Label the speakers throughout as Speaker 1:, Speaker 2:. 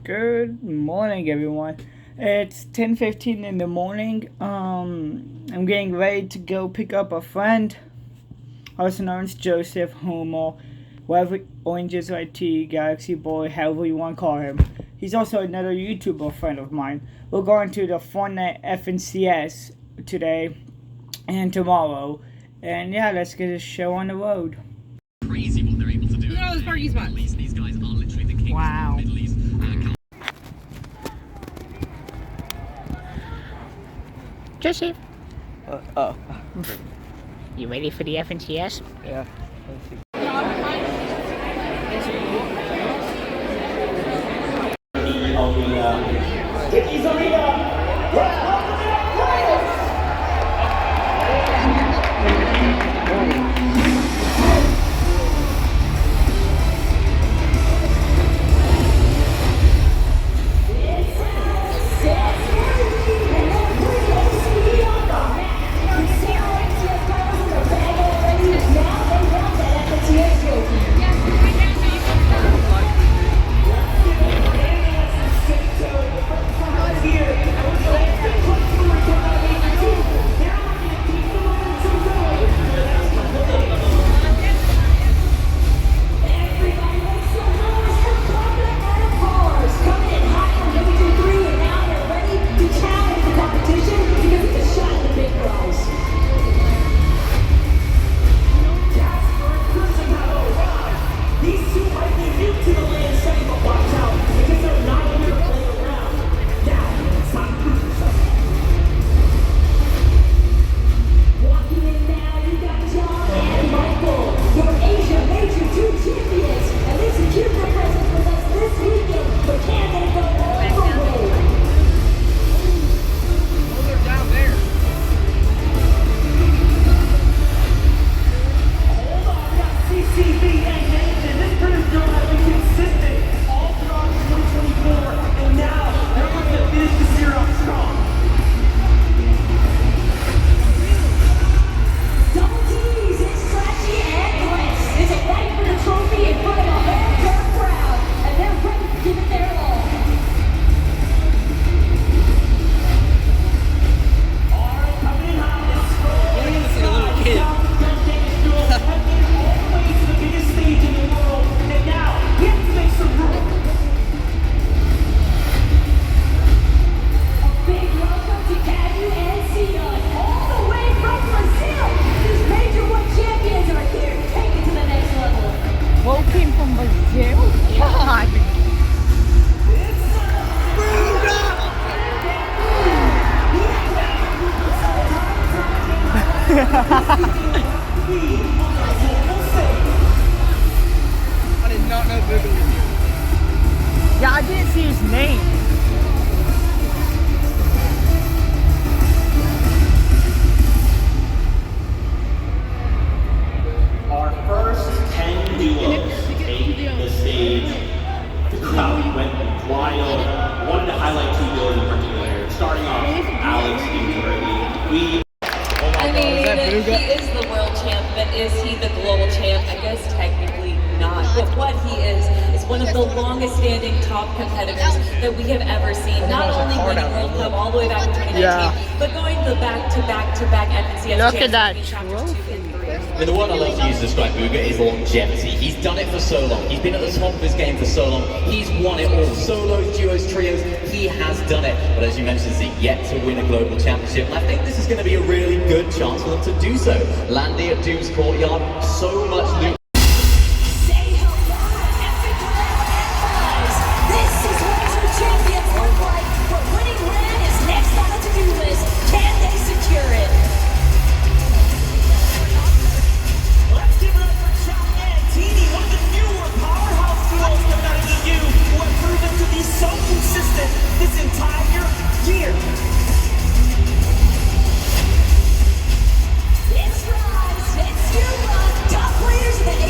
Speaker 1: Good morning, everyone. It's 10:15 in the morning. I'm getting ready to go pick up a friend, also known as Joseph, Homo, whatever, Oranges IT, Galaxy Boy, however you want to call him. He's also another YouTuber friend of mine. We're going to the Fortnite FNCS today and tomorrow. And yeah, let's get this show on the road.
Speaker 2: Crazy what they're able to do.
Speaker 3: Look at all those parking spots.
Speaker 2: These guys are literally the kings
Speaker 3: Wow.
Speaker 2: of the Middle East.
Speaker 3: Joseph. You ready for the FNCS?
Speaker 1: Yeah.
Speaker 3: I did not know Boogaloo was here.
Speaker 1: Yeah, I didn't see his name.
Speaker 4: Our first 10 duos take the stage. The crowd went wild. Wanted to highlight 2 duos in particular. Starting off, Alex and Jordan.
Speaker 5: I mean, he is the world champ, but is he the global champ? I guess technically not. But what he is one of the longest standing top competitors that we have ever seen. Not only winning World Cup all the way back in 2019, but going the back-to-back FNCS
Speaker 1: Look at that
Speaker 5: trophy.
Speaker 2: I mean, the word I love to use to describe Booga is longevity. He's done it for so long. He's been at the top of his game for so long. He's won it all. Solos, duos, trios, he has done it. But as you mentioned, he's yet to win a global championship. And I think this is going to be a really good chance for them to do so. Landing at Doom's Courtyard, so much loot.
Speaker 6: This entire year. It's Rise, it's Europa, top players in the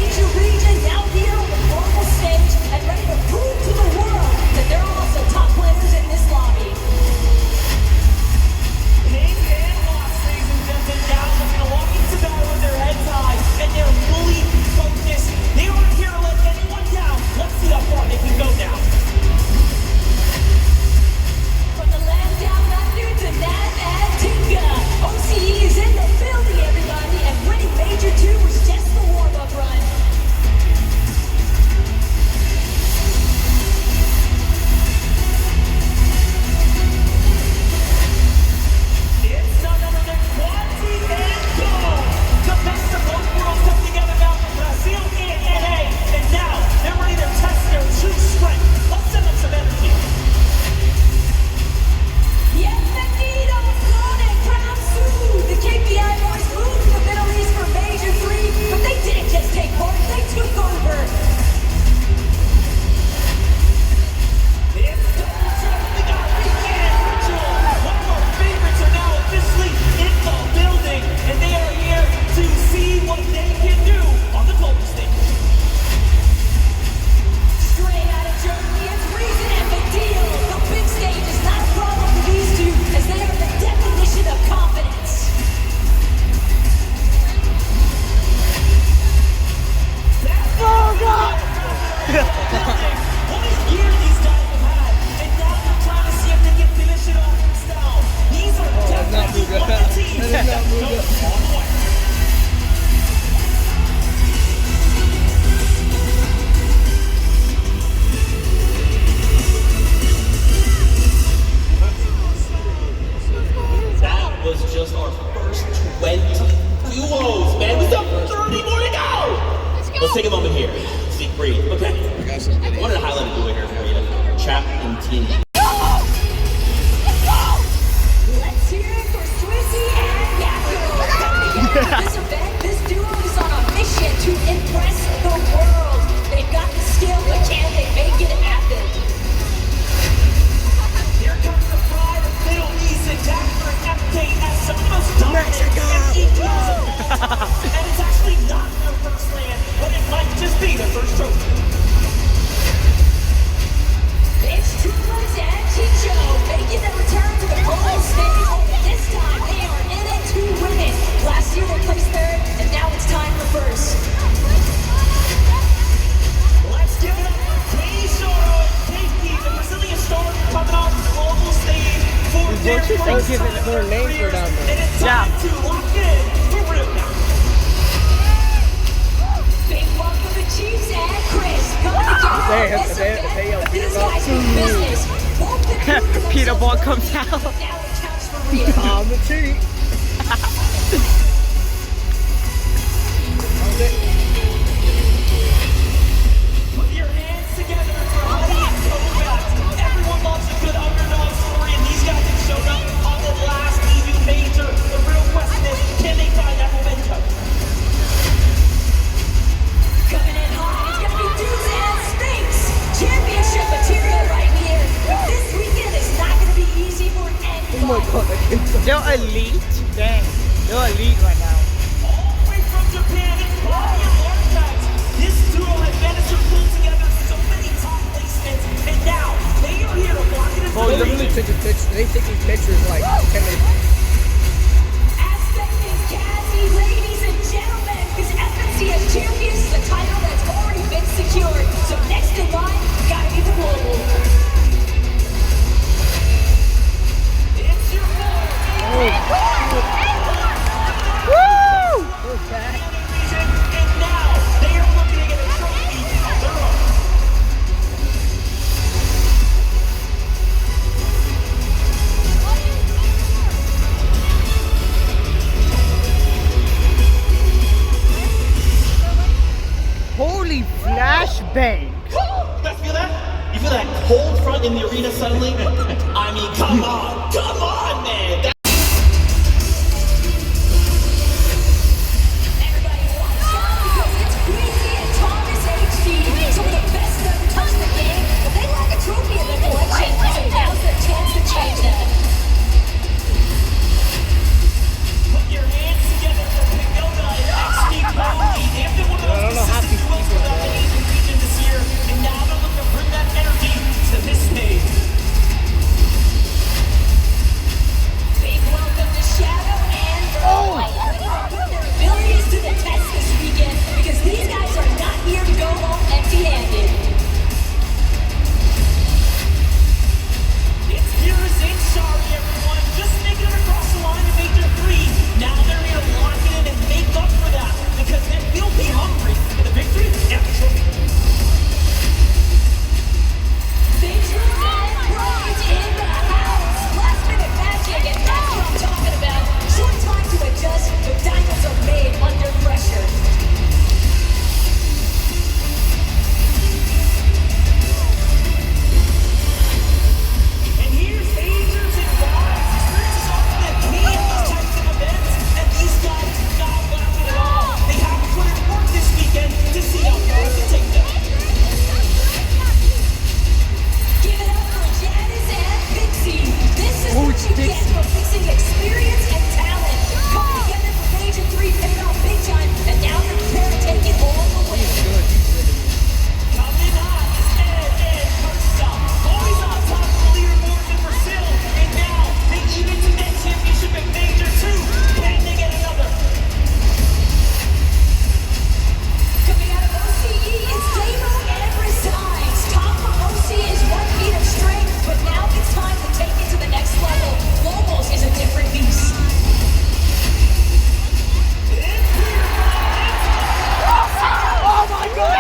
Speaker 4: continue.
Speaker 5: Let's hear it for Swizzy and Yakko. Coming together for this event, this duo is on a mission to impress the world. They've got the skill, but can they make it happen?
Speaker 6: Here comes the pride of Middle East and Dapper FKS, some of the most dominant ME teams of all time. And it's actually not their first land, but it might just be their first trophy.
Speaker 5: It's Tulas and Chicho making their return to the global stage. This time they are in it to win it. Last year they placed third, and now it's time for first.
Speaker 6: Let's give it up for Katie Shoro and KP, the Brazilian star coming off the global stage for their first time in their careers. And it's time to lock in for real now.
Speaker 5: Big welcome to Chiefs and Chris coming together for this event. These guys do business. Both the dudes
Speaker 1: Peter Ball
Speaker 5: themselves
Speaker 1: comes out.
Speaker 5: but now it counts for real.
Speaker 7: I'm the cheat.
Speaker 6: Put your hands together for Honey and Kovacs. Everyone loves a good underdog story, and these guys have showed up on the last EU major. The real question is, can they find that momentum?
Speaker 5: Coming in hot, it's gonna be Dudes and Sphinx. Championship material right here. But this weekend is not gonna be easy for anybody.
Speaker 1: They're elite. Dang. They're elite right now.
Speaker 6: All the way from Japan, it's Bobby and Lartax. This duo has managed to pull together so many top placements, and now they are here to block it in
Speaker 1: Oh,
Speaker 7: They
Speaker 6: the
Speaker 7: literally
Speaker 6: region.
Speaker 7: took a picture. They taking pictures like 10 minutes.
Speaker 5: Aztec and Cassie, ladies and gentlemen, because FNC as champions is a title that's already been secured. So next in line, gotta be the global.
Speaker 6: It's your boy. And now they are looking to get a trophy of their own.
Speaker 1: Holy flashbang.
Speaker 4: You guys feel that? You feel that cold front in the arena suddenly? I mean, come on, man.
Speaker 5: Everybody watch out because it's Breezy and Thomas HD. Some of the best to ever touch the game, but they lack a trophy in their collection. So now's their chance to change that.
Speaker 6: Put your hands together for Pagoda and XD Cody. They've been one of those consistent duos without the Asian region this year, and now they're looking to bring that energy to this stage.
Speaker 5: Big welcome to Shadow and Vermont. Put their abilities to the test this weekend because these guys are not here to go home empty-handed.
Speaker 6: It's Furious and Shari, everyone. Just making it across the line to Major 3. Now they're here to lock it in and make up for that because they will be hungry for the victory and the trophy.
Speaker 5: Victory and pride in the house. Last minute magic, and that's what I'm talking about. Short time to adjust, but diamonds are made under pressure.
Speaker 6: And here's Agers and Wives. Experience is often the key in these types of events, and these guys do not lack it at all. They have to put in work this weekend to see how far they can take them.
Speaker 5: Give it up for Janice and Pixie. This is what you get for mixing experience and talent. Coming together for Major 3 paid off big time, and now they're prepared to take it all the way.
Speaker 6: Coming hot is Ed and Persa. Always on top of the leaderboards in Brazil, and now they even to that championship at Major 2. Can they get another?
Speaker 5: Coming out of OCE, it's Damo and Resigns. Top for OC is 1 feet of strength, but now it's time to take it to the next level. Globals is a different beast.
Speaker 1: Oh my god!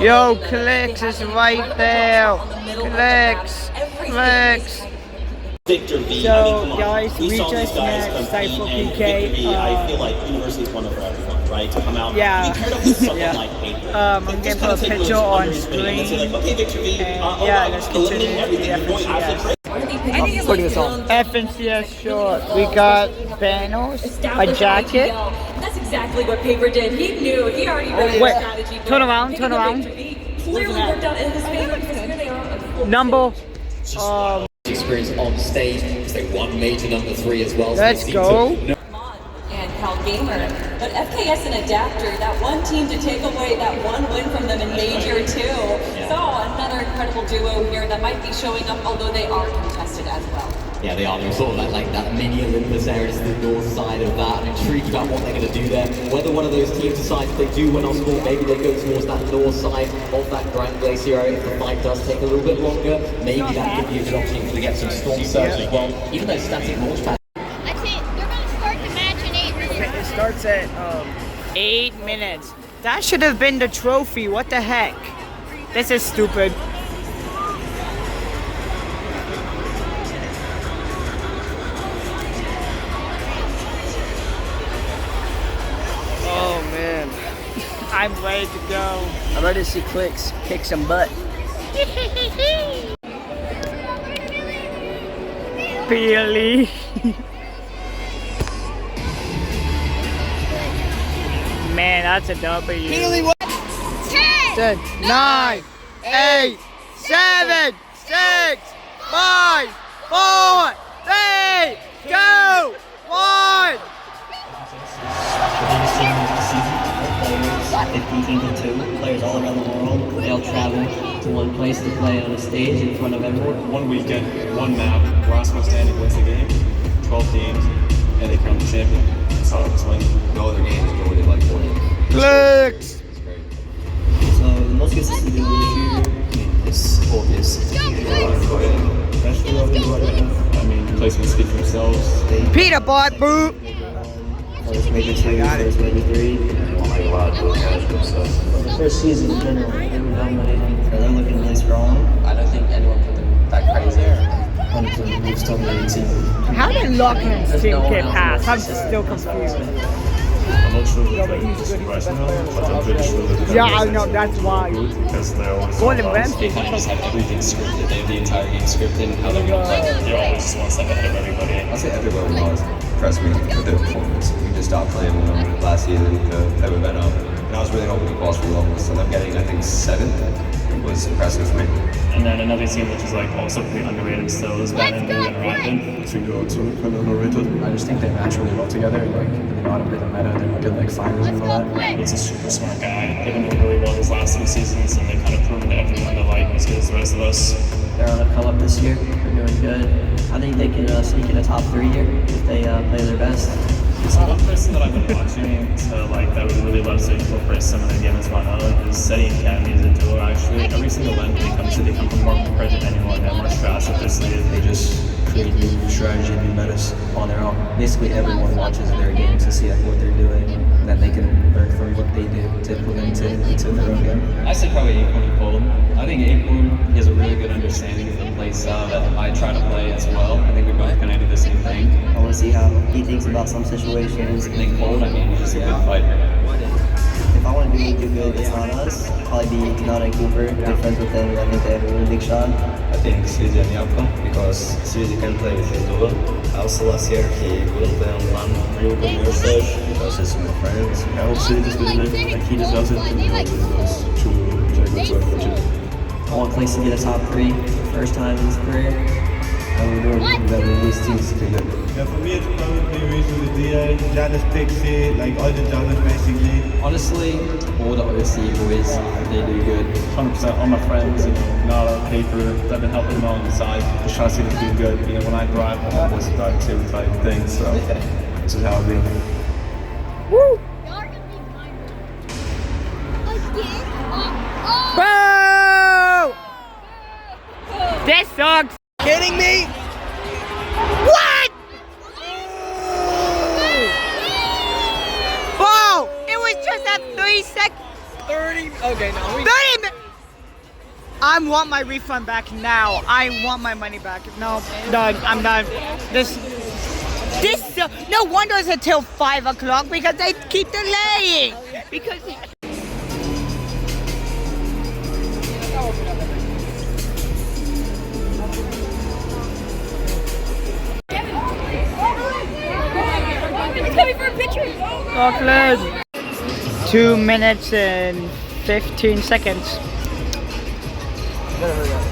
Speaker 1: Yo, Clicks is right there. Clicks.
Speaker 4: Victor V.
Speaker 1: So,
Speaker 4: I mean, come on.
Speaker 1: guys,
Speaker 4: We
Speaker 1: we
Speaker 4: saw these
Speaker 1: just
Speaker 4: guys
Speaker 1: met
Speaker 4: compete,
Speaker 1: Cypher
Speaker 4: and
Speaker 1: PK.
Speaker 4: Victor V, I feel like University's one for everyone, right? To come out
Speaker 1: Yeah.
Speaker 4: and be paired up with someone
Speaker 1: Yeah.
Speaker 4: like Paper.
Speaker 1: I'm gonna put a picture on screen.
Speaker 4: And say like, okay, Victor V,
Speaker 1: Yeah, let's
Speaker 4: eliminating
Speaker 1: continue
Speaker 4: everything. You're going absolutely crazy.
Speaker 7: Putting this on.
Speaker 1: FNCS short. We got banners, a jacket.
Speaker 5: That's exactly what Paper did. He knew. He already read the
Speaker 1: Wait,
Speaker 5: strategy.
Speaker 1: turn around, turn around.
Speaker 5: Clearly worked out in his favor because here they are.
Speaker 1: Number.
Speaker 2: Experience on stage because they won major number 3 as well.
Speaker 1: Let's go.
Speaker 5: And Cal Gamer. But FKS and Adapter, that one team to take away that one win from them in Major 2. So another incredible duo here that might be showing up, although they are contested as well.
Speaker 2: Yeah, they are. They're sort of like that mini Olympus area to the north side of that. I'm intrigued about what they're going to do there. Whether one of those teams decides they do win on score, maybe they go towards that north side of that Grand Glacier area. If the fight does take a little bit longer, maybe that could be a good opportunity to get some storm surge as well. Even though static launch pad.
Speaker 8: That's it. They're going to start the match in 8 minutes.
Speaker 1: It starts at 8 minutes. That should have been the trophy. What the heck? This is stupid. Oh man, I'm ready to go.
Speaker 7: I'm ready to see Clicks kick some butt.
Speaker 1: Billy. Man, that's a W. 10, 9, 8, 7, 6, 5, 4, 3, 2, 1.
Speaker 9: 15 teams of 2, players all around the world. They all travel to one place to play on a stage in front of everyone.
Speaker 10: One weekend, one map, last one standing wins the game, 12 teams, and they crown the champion. That's how it's winning. No other games go with it like 40.
Speaker 1: Clicks.
Speaker 10: It's great.
Speaker 9: So the most consistent duo this year is Focus.
Speaker 10: Best duo I mean, placements speak for themselves.
Speaker 1: Peter Bot Boot.
Speaker 9: First Major 2, first Major 3. The first season in general, they were dominating. So they're looking really strong. I don't think anyone put them that crazy. 100% we've still really seen.
Speaker 1: How did Lockman's team get past? I'm still confused.
Speaker 10: I'm not sure
Speaker 1: Yeah, but he's good. He's the best player.
Speaker 10: but I'm pretty sure that
Speaker 1: Yeah, I know. That's why.
Speaker 10: because they're always
Speaker 1: Gordon
Speaker 10: so fast.
Speaker 1: Ramsay.
Speaker 10: They kind of just have everything scripted. They have the entire game scripted and how they're going to play. They're always just one step ahead of everybody.
Speaker 11: I'd say everybody was impressed me with their performance. We just stopped playing with them last season to play with Venom. And I was really hoping to cross for levels, and them getting, I think, 7th was impressive for me.
Speaker 10: And then another team which is like also pretty underrated still is Venom and Ryan. Between the two, kind of underrated. I just think they match really well together. Like they know how to play the meta. They're good like fighters and all that. He's a super smart guy. They've been doing really well these last 2 seasons, and they've kind of proven to everyone that like as good as the rest of us.
Speaker 9: They're on a come up this year. They're doing good. I think they can sneak in a top 3 here if they play their best.
Speaker 10: So one person that I've been watching to like that would really love to incorporate some of their game as my own is Seti and Cammy as a duo. Actually, every single event they come from more prepared than anyone. They're more strategically.
Speaker 11: They just create new strategy, new metas on their own. Basically, everyone watches their games to see like, what they're doing, and then they can learn from what they do to implement it into their own game.
Speaker 10: I say probably Acorn and Colton. I think Acorn has a really good understanding of the play style that I try to play as well. I think we both kind of do the same thing.
Speaker 9: I want to see how he thinks about some situations.
Speaker 10: I think Colt, I mean, he's just a good fighter.
Speaker 9: If I want to do good, it's on us. Probably be Nana and Cooper. Good friends with them, and I think they have a really big shot.
Speaker 11: I think Sidi and Yapka, because Sidi can play with his duo. Also last year he will play on one really good research because he's with friends. I hope Sidi is doing it like he deserves it, and he also does two very good work.
Speaker 9: I want Place to get a top 3 for the first time in his career.
Speaker 11: I will do that with these teams to get.
Speaker 12: Yeah, for me it's probably recently DA, Janus Pixie, like all the Janus basically.
Speaker 10: Honestly, all the OC boys, they do good. 100% all my friends, you know, Nala, Paper, I've been helping them on the side, just trying to see them do good. You know, when I drive, I want to drive too type thing, so this is how it be.
Speaker 1: Woo! Boo! This sucks.
Speaker 7: Kidding me?
Speaker 1: What? Whoa! It was just a 3 second.
Speaker 7: 30. Okay, no.
Speaker 1: 30 minutes. I want my refund back now. I want my money back. No, done. I'm done. This, no wonder it's until 5 o'clock because they keep delaying. Because.
Speaker 8: It's coming for a picture.
Speaker 1: Chocolate. 2 minutes and 15 seconds.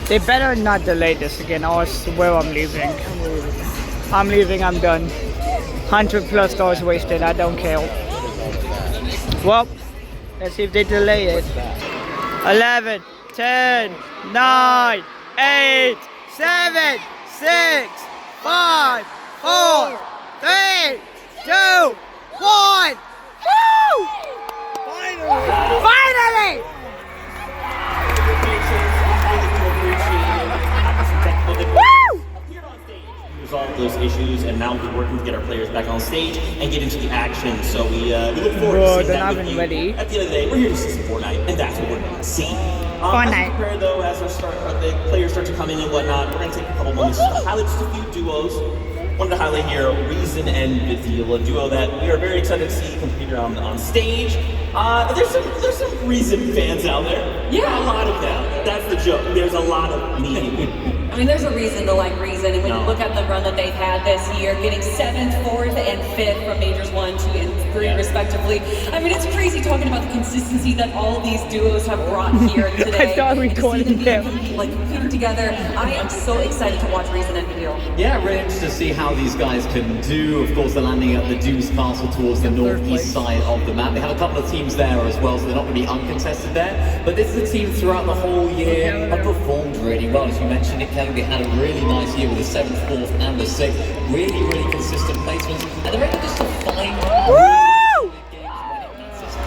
Speaker 1: They better not delay this again, or I swear I'm leaving. I'm leaving, I'm done. $100+ wasted, I don't care. Well, let's see if they delay it. 11, 10, 9, 8, 7, 6, 5, 4, 3, 2, 1. Woo! Finally! Woo!
Speaker 4: Resolve those issues, and now we're working to get our players back on stage and get into the action. So we look forward to seeing that with you.
Speaker 1: Ready.
Speaker 4: At the end of the day, we're here to see some Fortnite, and that's what we're going to see.
Speaker 1: Fortnite.
Speaker 4: As we prepare, though, as the players start to come in and whatnot, we're going to take a couple moments just to highlight just a few duos. Wanted to highlight here Reason and Vidil, a duo that we are very excited to see compete on stage. There's some Reason fans out there.
Speaker 5: Yeah.
Speaker 4: A lot of them. That's the joke. There's a lot of me.
Speaker 5: I mean, there's a reason to like Reason, and when you look at the run that they've had this year, getting 7th, 4th, and 5th from Majors 1, 2, and 3, respectively. I mean, it's crazy talking about the consistency that all these duos have brought here today.
Speaker 1: I thought we called them.
Speaker 5: Like, competing together. I am so excited to watch Reason and Vidil.
Speaker 2: Yeah, really interested to see how these guys can do. Of course, they're landing at the Deuce Castle towards the northeast side of the map. They have a couple of teams there as well, so they're not going to be uncontested there. But this is a team throughout the whole year have performed really well. As you mentioned it, Kevin, they had a really nice year with the 7th, 4th, and the 6th. Really, really consistent placements. And they're able just to find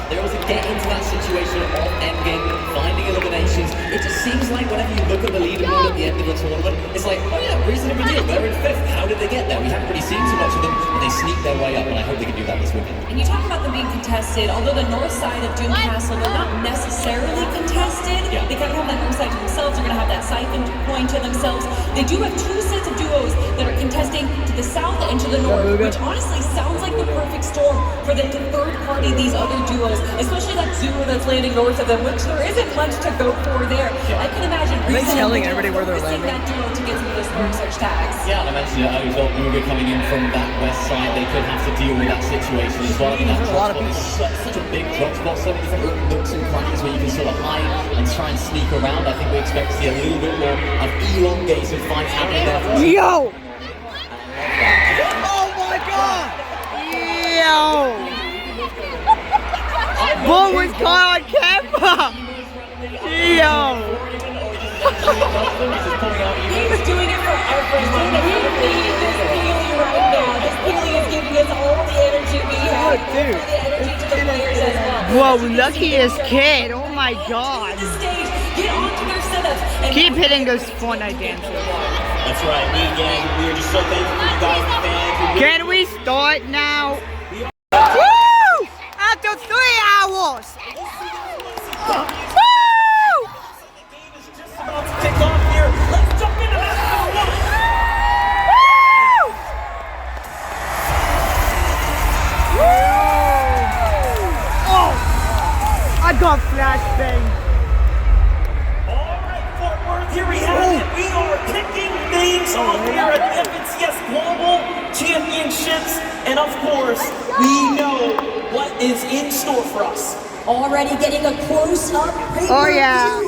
Speaker 2: they also get into that situation of endgame, finding eliminations. It just seems like whenever you look at the leaderboard at the end of the tournament, it's like, oh yeah, reasonably deal. They're in 5th. How did they get there? We haven't really seen too much of them, but they sneak their way up, and I hope they can do that this weekend.
Speaker 5: And you talk about them being contested, although the north side of Doom Castle, they're not necessarily contested. They kind of have that north side to themselves. They're going to have that siphon point to themselves. They do have 2 sets of duos that are contesting to the south and to the north, which honestly sounds like the perfect storm for them to third party these other duos, especially that duo that's landing north of them, which there isn't much to go for there. I can imagine
Speaker 7: Are they telling everybody where they're landing?
Speaker 5: that duo to get some of those spark search tags.
Speaker 2: Yeah, and I mentioned it as well, Uga coming in from that west side, they could have to deal with that situation as well. I mean, that drop spot is such a big drop spot, so many different nooks and crannies where you can sort of hide and try and sneak around. I think we expect to see a little bit more of elongated fights happening there.
Speaker 1: Yo! Oh my god! Yo! What was caught on camera? Yo!
Speaker 5: He's doing it for everyone. We need this Peely right now. This Peely is giving us all the energy we have.
Speaker 1: Dude.
Speaker 5: The energy to the players as well.
Speaker 1: Whoa, luckiest kid. Oh my god.
Speaker 5: The stage, get onto their setups. And
Speaker 1: Keep hitting those Fortnite dances.
Speaker 4: That's right, me gang. We are just so thankful for you guys, the fans.
Speaker 1: Can we start now? Woo! After 3 hours! Woo!
Speaker 4: About to kick off here. Let's jump into this one.
Speaker 1: Oh! I got flashbang.
Speaker 4: Alright, Fort Worth, here we have it. We are kicking things off here at the FNCS Global Championships. And of course, we know what is in store for us.
Speaker 13: Already getting a close-up view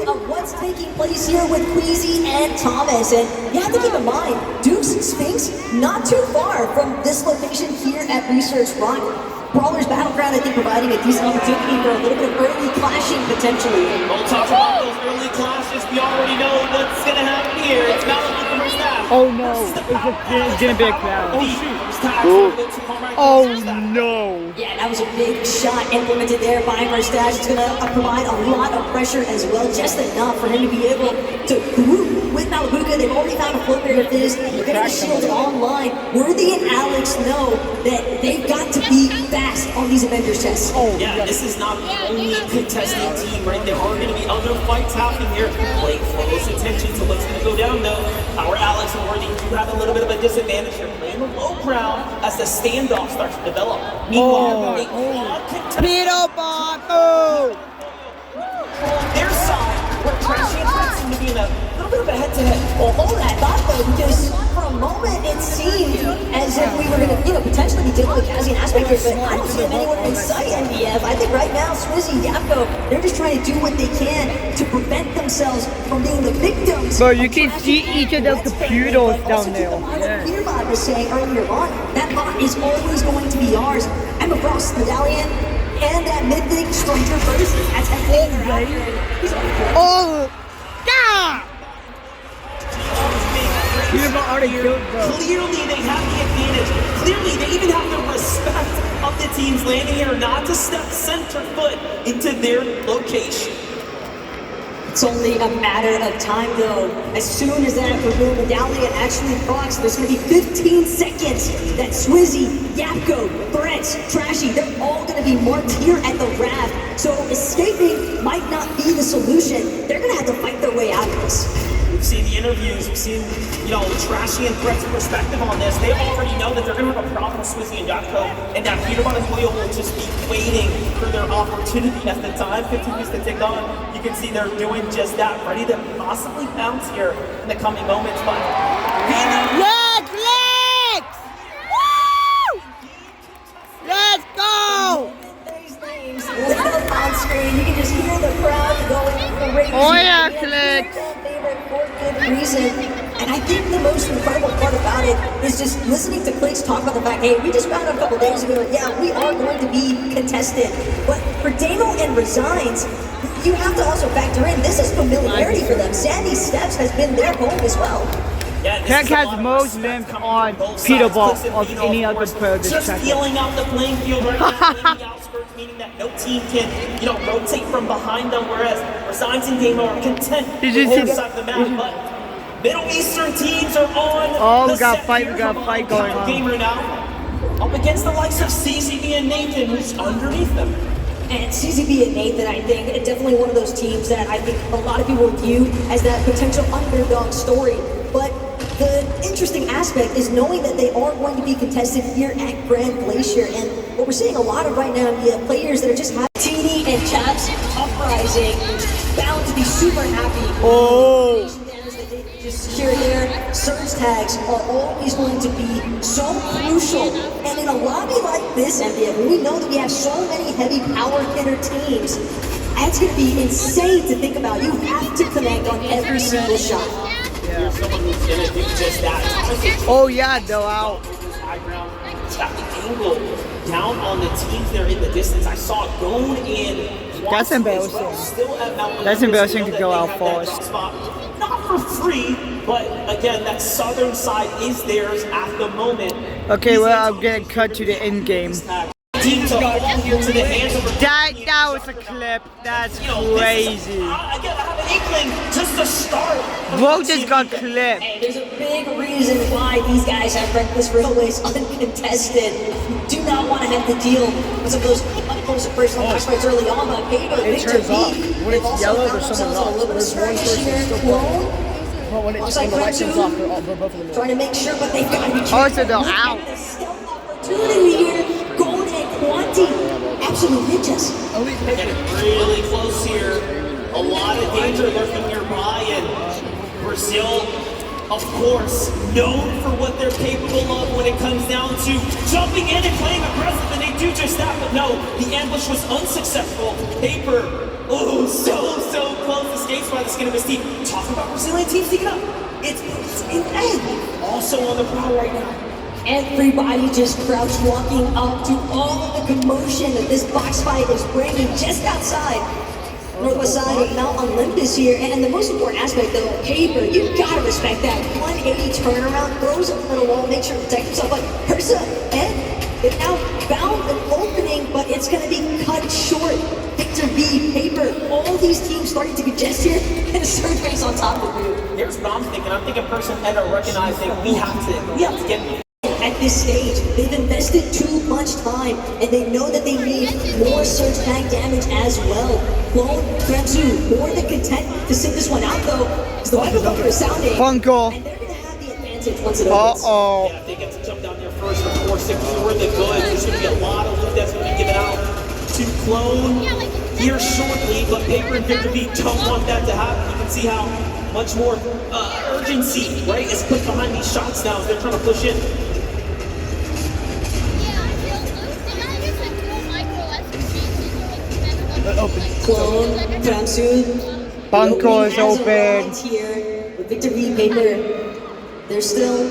Speaker 13: of what's taking place here with Queasy and Thomas. And you have to keep in mind, Duke's Sphinx not too far from this location here at Research Rock. Brawler's Battleground, I think, providing a decent opportunity for a little bit of early clashing potentially.
Speaker 4: We'll talk about those early clashes. We already know what's going to happen here. It's not a look from our staff.
Speaker 1: Oh no, it's gonna be a crowd. Oh no.
Speaker 13: Yeah, that was a big shot implemented there by Mustache. It's going to provide a lot of pressure as well, just enough for him to be able to group with Malabuka. They've already found a flip of his. They're getting the shields online. Worthy and Alex know that they've got to be fast on these Avengers tests.
Speaker 6: Oh, yeah, this is not the only contesting team, right? There are going to be other fights happening here. Play close attention to what's going to go down, though. Our Alex and Worthy do have a little bit of a disadvantage here, playing the low ground as the standoff starts to develop. Meanwhile,
Speaker 1: Peter Parker!
Speaker 6: Their side, where Trashy and Fred seem to be in a little bit of a head-to-head.
Speaker 13: Well, hold that thought though, because for a moment it seemed as if we were going to, potentially be dealing with Cassie and Aspect here, but I don't see them anywhere in sight, NBF. I think right now, Swizzy, Yapko, they're just trying to do what they can to prevent themselves from being the victims.
Speaker 1: Bro, you can see each of the computers down there.
Speaker 13: What Peterbot was saying earlier on, that bot is always going to be ours. Emma Frost, Medallion, and that mythic Stranger First. That's
Speaker 1: oh, God!
Speaker 6: Clearly they have the advantage. Clearly they even have the respect of the teams landing here not to step center foot into their location.
Speaker 13: It's only a matter of time though. As soon as that Reveal Medallion actually procs, there's going to be 15 seconds that Swizzy, Yapko, Threats, Trashy, they're all going to be marked here at the raft. So escaping might not be the solution. They're going to have to fight their way out of this.
Speaker 6: We've seen the interviews, we've seen, Trashy and Threat's perspective on this. They already know that they're going to have a problem with Swizzy and Yapko, and that Peterbot and Julio will just be waiting for their opportunity as the time continues to tick on. You can see they're doing just that, ready to possibly bounce here in the coming moments. But
Speaker 1: Legs! Woo! Let's go!
Speaker 13: Lit up on screen, you can just hear the crowd going crazy.
Speaker 1: Oh yeah, Click!
Speaker 13: For good reason. And I think the most incredible part about it is just listening to Clicks talk about the fact, hey, we just found out a couple days ago, yeah, we are going to be contested. But for Damo and Resigns, you have to also factor in, this is familiarity for them. Sandy Steps has been their home as well.
Speaker 1: Tech has most limbs on Peterbot of any other player this
Speaker 6: just
Speaker 1: second.
Speaker 6: feeling out the playing field right now, playing the outskirts, meaning that no team can, rotate from behind them, whereas Resigns and Damo are content to hold inside the map. But Middle Eastern teams are on.
Speaker 1: Oh,
Speaker 6: the
Speaker 1: we got
Speaker 6: set
Speaker 1: fight,
Speaker 6: here
Speaker 1: we got
Speaker 6: from
Speaker 1: fight going on.
Speaker 6: Gamer now, up against the likes of CCB and Nathan, who's underneath them.
Speaker 13: And CCB and Nathan, I think, are definitely one of those teams that I think a lot of people view as that potential underdog story. But the interesting aspect is knowing that they are going to be contested here at Grand Glacier. And what we're seeing a lot of right now, we have players that are just happy. TD and Chaps Uprising, bound to be super happy.
Speaker 1: Oh!
Speaker 13: Just here and there, surge tags are always going to be so crucial. And in a lobby like this, MDF, when we know that we have so many heavy power hitter teams, that's going to be insane to think about. You have to connect on every single shot.
Speaker 6: There's someone who's going to do just that.
Speaker 1: Oh yeah, they're out.
Speaker 6: It's got the angle down on the teams there in the distance. I saw it going in.
Speaker 1: That's embarrassing. That's embarrassing to go out first.
Speaker 6: Not for free, but again, that southern side is theirs at the moment.
Speaker 1: Okay, well, I'm gonna cut to the end game.
Speaker 6: Teams are all here to the hands of
Speaker 1: That was a clip. That's crazy.
Speaker 6: I have an inkling just to start.
Speaker 1: Bro just got clipped.
Speaker 13: And there's a big reason why these guys have Reckless Railways uncontested. Do not want to have to deal with some of those up close and personal fights early on, but paper,
Speaker 7: It turns off. When it's yellow, there's someone not. There's one person still playing. But when it's when the light turns off, they're both of them.
Speaker 13: Trying to make sure, but they've got to be
Speaker 1: Oh, so they're out.
Speaker 13: opportunity here. Gold and Quanti. Absolute ninjas.
Speaker 6: Getting really close here. A lot of danger lurking nearby, and Brazil, of course, known for what they're capable of when it comes down to jumping in and playing aggressive, and they do just that. But no, the ambush was unsuccessful. Paper, so close. Escapes by the skin of his teeth. Talking about Brazilian teams sneaking up. It's in end. Also on the prowl right now.
Speaker 13: Everybody just crouch walking up to all of the commotion that this box fight is bringing just outside. northwest side of Mount Olympus here. And the most important aspect, though, Paper, you gotta respect that 180 turnaround, throws up the wall, makes sure to protect himself. But Persa, and they've now found an opening, but it's gonna be cut short. Victor V, Paper, all these teams starting to congest here, and Surge Face on top of you.
Speaker 4: Here's what I'm thinking. I'm thinking Person Ender recognizing we have to get
Speaker 13: at this stage. They've invested too much time, and they know that they need more surge tank damage as well. Clone, Kranzu, more than content to sit this one out though, because the weapon bunker is sounding.
Speaker 1: Funko.
Speaker 13: And they're going to have the advantage once it opens.
Speaker 4: Yeah, if they get to jump down there first before secure the goods, there's going to be a lot of loot that's going to be given out to Clone here shortly, but Paper and Victor V don't want that to happen. You can see how much more urgency, right, is put behind these shots now as they're trying to push in.
Speaker 13: Clone, Kranzu,
Speaker 1: Bunko is open.
Speaker 13: Here with Victor V, Paper, they're still,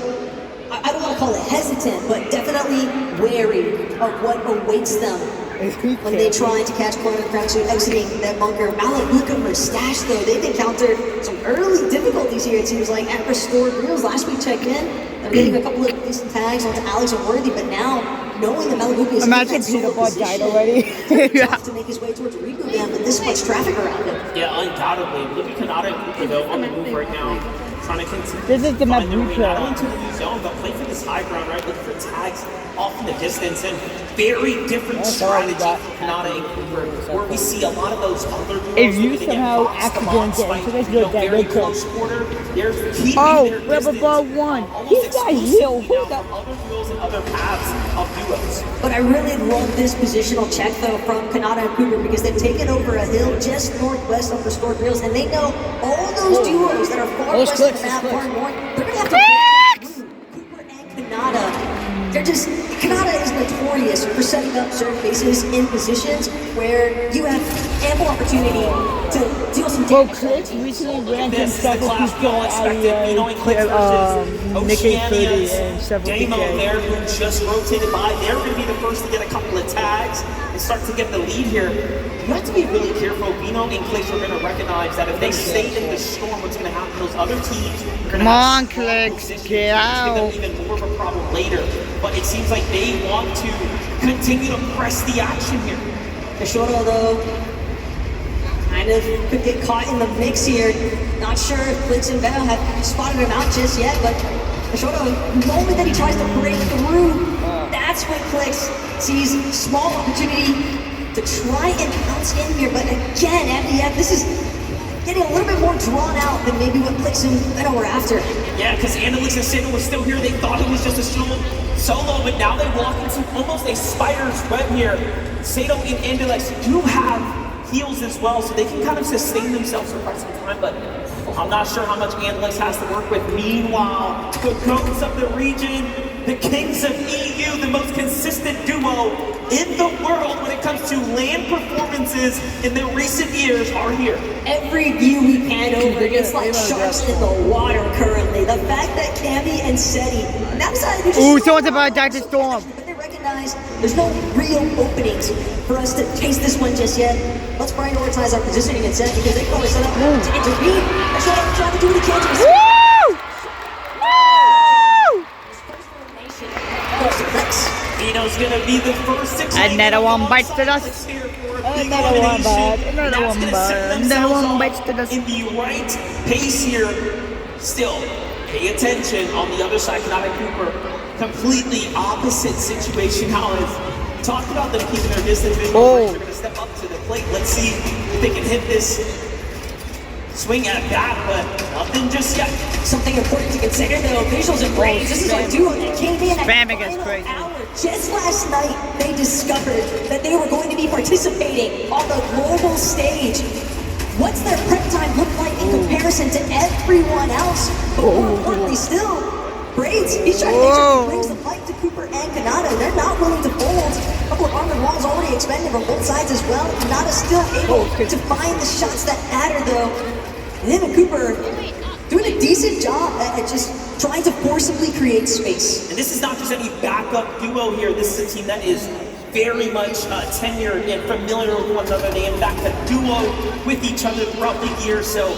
Speaker 13: I don't want to call it hesitant, but definitely wary of what awaits them when they try to catch Clone and Kranzu exiting that bunker. Malabuka Stash, though, they've encountered some early difficulties here. It seems like at Restored Reels last week checked in. They're getting a couple of decent tags onto Alex and Worthy, but now knowing that Malabuka is
Speaker 1: imagine Peter Ball died already.
Speaker 13: Tough to make his way towards Riku Dam with this much traffic around him.
Speaker 4: Yeah, undoubtedly. Look at Kanata and Cooper though on the move right now, trying to continue.
Speaker 1: This is the
Speaker 4: Mabuka. Not only to the new zone, but play for this high ground, right? Looking for tags off in the distance, and very different strategy for Kanata and Cooper, where we see a lot of those other duos.
Speaker 1: If you somehow accidentally get into this, you're dead.
Speaker 4: Very close quarter.
Speaker 1: Oh, Rubber Ball won. He's got healed.
Speaker 4: Other duels and other paths of duos.
Speaker 13: But I really love this positional check, though, from Kanata and Cooper, because they've taken over a hill just northwest of Restored Reels, and they know all those duos that are far west of the map, far north, they're going to have to break through. Cooper and Kanata, they're just, Kanata is notorious for setting up certain bases in positions where you have ample opportunity to deal some damage.
Speaker 1: Click recently ran himself with Nicky Fruity and several
Speaker 4: Damo
Speaker 1: PK.
Speaker 4: there who just rotated by. They're going to be the first to get a couple of tags and start to get the lead here. You have to be really careful. Bino and Clicks are going to recognize that if they stay in the storm, what's going to happen? Those other teams are going to
Speaker 1: Come on, Clicks, get out.
Speaker 4: Give them even more of a problem later. But it seems like they want to continue to press the action here.
Speaker 13: Kishoro, though, kind of could get caught in the mix here. Not sure if Blitz and Venom have spotted him out just yet, but Kishoro, the moment that he tries to break through, that's when Clicks sees small opportunity to try and bounce in here. But again, MDF, this is getting a little bit more drawn out than maybe what Blitz and Venom were after.
Speaker 4: Yeah, because Andalix and Sato was still here. They thought it was just a solo, but now they walk into almost a spider's web here. Sato and Andalix do have heals as well, so they can kind of sustain themselves for quite some time, but I'm not sure how much Andalix has to work with. Meanwhile, the GOATs of the region, the Kings of EU, the most consistent duo in the world when it comes to LAN performances in the recent years are here.
Speaker 13: Every view we pan over, it's like sharks in the water currently. The fact that Cammy and Seti, that side of
Speaker 1: Ooh, someone's about to Dr. Storm.
Speaker 13: But they recognize there's no real openings for us to taste this one just yet. Let's prioritize our positioning and set because they probably set up to intervene. That's what I'm trying to do with the catches.
Speaker 1: Woo!
Speaker 4: Bino's gonna be the first to claim
Speaker 1: another one bites the dust. Another one bites. Another one bites. Another one bites the dust.
Speaker 4: In the right pace here. Still, pay attention on the other side. Kanata Cooper, completely opposite situation. How is talked about them keeping their distance. They're gonna step up to the plate. Let's see if they can hit this swing at that, but nothing just yet.
Speaker 13: Something important to consider though, visuals and brains. This is our duo that came in at
Speaker 1: Spamming is crazy.
Speaker 13: Just last night, they discovered that they were going to be participating on the global stage. What's their prep time look like in comparison to everyone else? But more importantly still, Braids, he's trying to make sure he brings the fight to Cooper and Kanata. They're not willing to fold. A couple of armored walls already expended from both sides as well. Kanata's still able to find the shots that matter though. And him and Cooper doing a decent job at just trying to forcibly create space.
Speaker 4: And this is not just any backup duo here. This is a team that is very much tenured and familiar with one another. They in fact a duo with each other throughout the year. So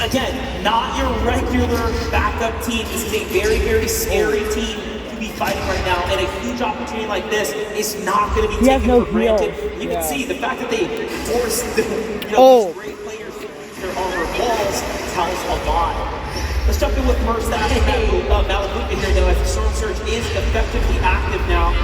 Speaker 4: again, not your regular backup team. This is a very, very scary team to be fighting right now, and a huge opportunity like this is not going to be taken for granted. You can see the fact that they forced these great players to use their armor walls tells a lot. Let's jump in with Merstash and Malabuka here, though, as the Storm Surge is effectively active now.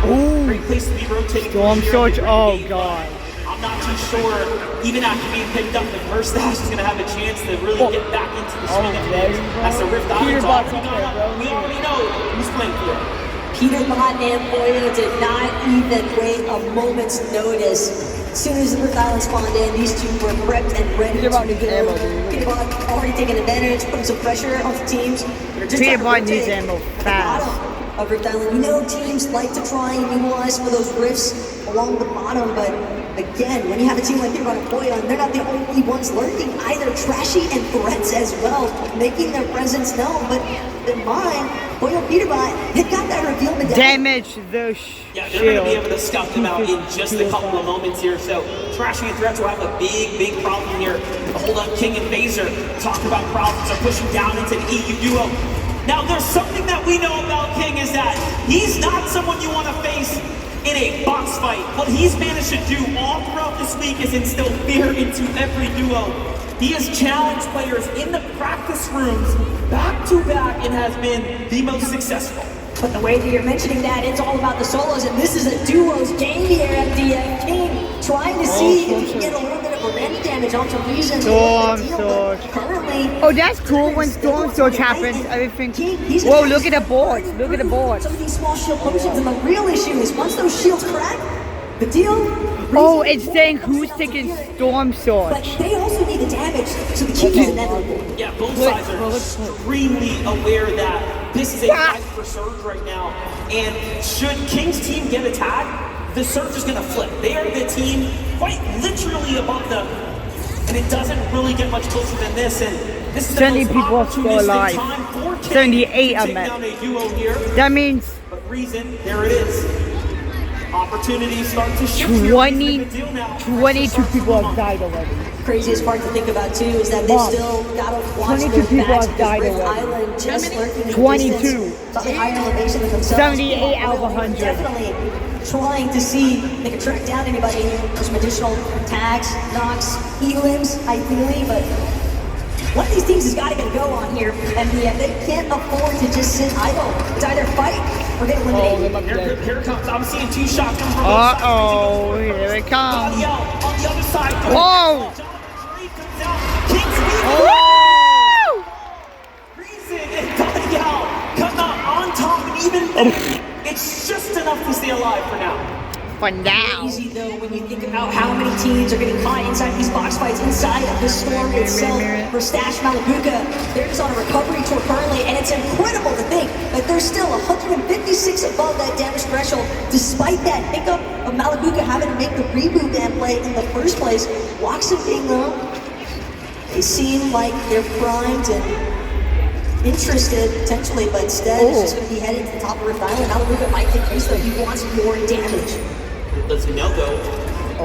Speaker 4: Great place to be rotating.
Speaker 1: Storm Surge, oh god.
Speaker 4: I'm not too sure, even after being picked up, if Merstash is going to have a chance to really get back into the swing of things. As the Rift Islands already going up, we already know who's playing for it.
Speaker 13: Peterbot and Boyo did not even wait a moment's notice. As soon as the Rift Island spawned in, these two were prepped and ready to go. Peterbot already taking advantage, putting some pressure on the teams.
Speaker 1: Peterbot needs ammo fast.
Speaker 13: Of Rift Island. You know teams like to try and utilize some of those rifts along the bottom, but again, when you have a team like Peterbot and Boyo, they're not the only ones lurking either. Trashy and Threats as well, making their presence known, but in mind, Boyo and Peterbot, they've got that reveal medallion.
Speaker 1: Damage the
Speaker 4: yeah, they're going to be able to scout them out in just a couple of moments here. So, Trashy and Threats will have a big, big problem here. Hold up, King and Phaser talk about problems. They're pushing down into the EU duo. Now, there's something that we know about King is that he's not someone you want to face in a box fight. What he's managed to do all throughout this week is instill fear into every duo. He has challenged players in the practice rooms back to back and has been the most successful.
Speaker 13: But the way that you're mentioning that, it's all about the solos, and this is a duos game here at the King, trying to see if he can get a little bit of revenge damage onto Reason.
Speaker 1: Storm Surge. Oh, that's cool when Storm Surge happens. Everything. Whoa, look at the boards. Look at the boards.
Speaker 13: Some of these small shield potions, and the real issue is once those shields crack, the deal.
Speaker 1: Oh, it's saying who's taking Storm Surge.
Speaker 13: But they also need the damage, so the King is inevitable.
Speaker 4: Yeah, both sides are extremely aware that this is a fight for Surge right now. And should King's team get attacked, the Surge is going to flip. They are the team quite literally above them. And it doesn't really get much closer than this. And this is
Speaker 1: 70
Speaker 4: the
Speaker 1: people are still alive. 78 I meant. That means
Speaker 4: but Reason, there it is. Opportunities start to shift.
Speaker 1: 22 people have died already.
Speaker 13: Craziest part to think about too is that they still got to watch
Speaker 1: 22 people
Speaker 13: backs
Speaker 1: have died
Speaker 13: Rift
Speaker 1: already.
Speaker 13: Island just lurking in
Speaker 1: 22.
Speaker 13: distance, at a higher elevation than themselves.
Speaker 1: 78 out of 100.
Speaker 13: Definitely trying to see if they can track down anybody for some additional tags, knocks, elims, ideally, but one of these teams has got to get a go on here, and they can't afford to just sit idle. It's either fight or get eliminated.
Speaker 4: Here it comes. I'm seeing two shots coming from both sides.
Speaker 1: Uh-oh, here it comes.
Speaker 4: On the other side.
Speaker 1: Whoa!
Speaker 4: Woo! Reason and Danielle come out on top, and even it's just enough to stay alive for now.
Speaker 1: For now.
Speaker 13: Easy though when you think about how many teams are getting caught inside these box fights inside of the storm itself. For Stash Malabuka, they're just on a recovery tour currently, and it's incredible to think that they're still 156 above that damage threshold, despite that hiccup of Malabuka having to make the reboot and play in the first place. Waxen being low, they seem like they're primed and interested potentially, but instead it's just going to be headed to the top of Rift Island. Malabuka might take base though. He wants more damage.
Speaker 4: Let's no go.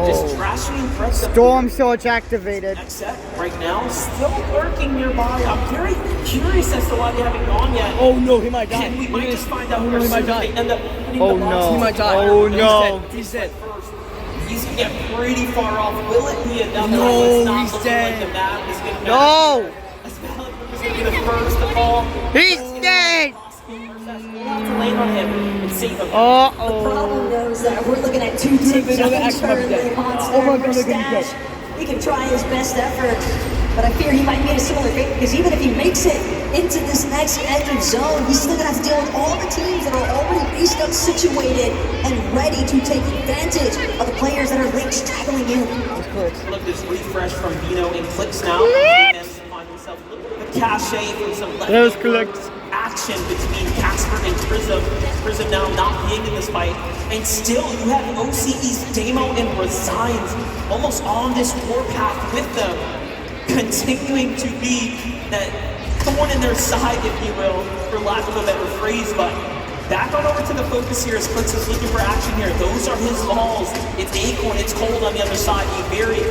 Speaker 4: Just Trashy and Threats.
Speaker 1: Storm Surge activated.
Speaker 4: Next set right now, still lurking nearby. I'm very curious as to why they haven't gone yet.
Speaker 7: Oh no, he might die.
Speaker 4: And we might just find out
Speaker 7: no, he might die.
Speaker 4: They end up putting
Speaker 1: Oh
Speaker 4: the box.
Speaker 1: no.
Speaker 7: He might die.
Speaker 1: Oh no.
Speaker 7: He's dead.
Speaker 4: He's gonna get pretty far off. Will it be enough?
Speaker 7: No,
Speaker 4: It's not
Speaker 7: he's
Speaker 4: looking
Speaker 7: dead.
Speaker 4: like the map is gonna
Speaker 1: No!
Speaker 4: As Malabuka's gonna be the first to fall.
Speaker 1: He's dead!
Speaker 4: We'll have to land on him and save him.
Speaker 13: The problem though is that we're looking at two teams currently on Stash. He can try his best effort, but I fear he might meet a similar fate, because even if he makes it into this next edge of zone, he's still gonna have to deal with all the teams that are already based up, situated, and ready to take advantage of the players that are late straggling in.
Speaker 4: Look at this refresh from Vino and Clicks now. Find himself a little bit of cachet from some
Speaker 1: Those Clicks.
Speaker 4: action between Casper and Prism. Prism now not being in this fight. And still, you have OCE's Damo and Resigns almost on this warpath with them, continuing to be that thorn in their side, if you will, for lack of a better phrase. But
Speaker 6: Back on over to the focus here as Clix is looking for action here. Those are his balls. It's Acorn, it's Cold on the other side. A very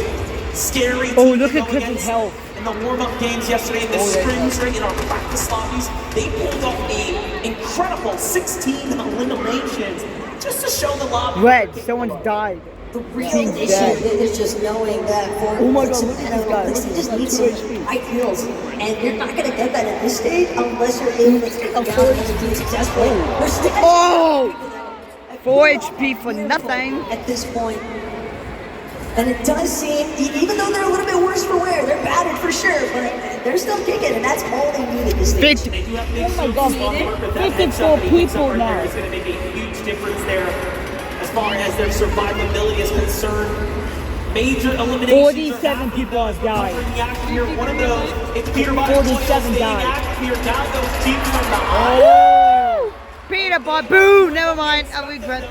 Speaker 6: scary team.
Speaker 1: Oh, look at Clix's health.
Speaker 6: In the warm-up games yesterday, in the scrims, right, in our practice lobbies, they pulled off an incredible 16 eliminations just to show the lobby.
Speaker 1: Red, someone's died.
Speaker 13: The real issue is just knowing that for
Speaker 1: oh my God, look at this guy.
Speaker 13: They just need some high heals, and you're not going to get that at this stage unless you're able to take them down and be successful.
Speaker 1: Oh! 4 HP for nothing.
Speaker 13: At this point. And it does seem, even though they're a little bit worse for wear, they're battered for sure, but they're still kicking, and that's all they need at this stage.
Speaker 1: Oh my God, 54 people now.
Speaker 6: It's going to make a huge difference there as far as their survivability is concerned. Major eliminations.
Speaker 1: 47 people have died.
Speaker 6: One of those, it's Peter
Speaker 1: 47 died.
Speaker 6: Now those teams from behind.
Speaker 1: Oh! Peter bought boo! Never mind. I regret.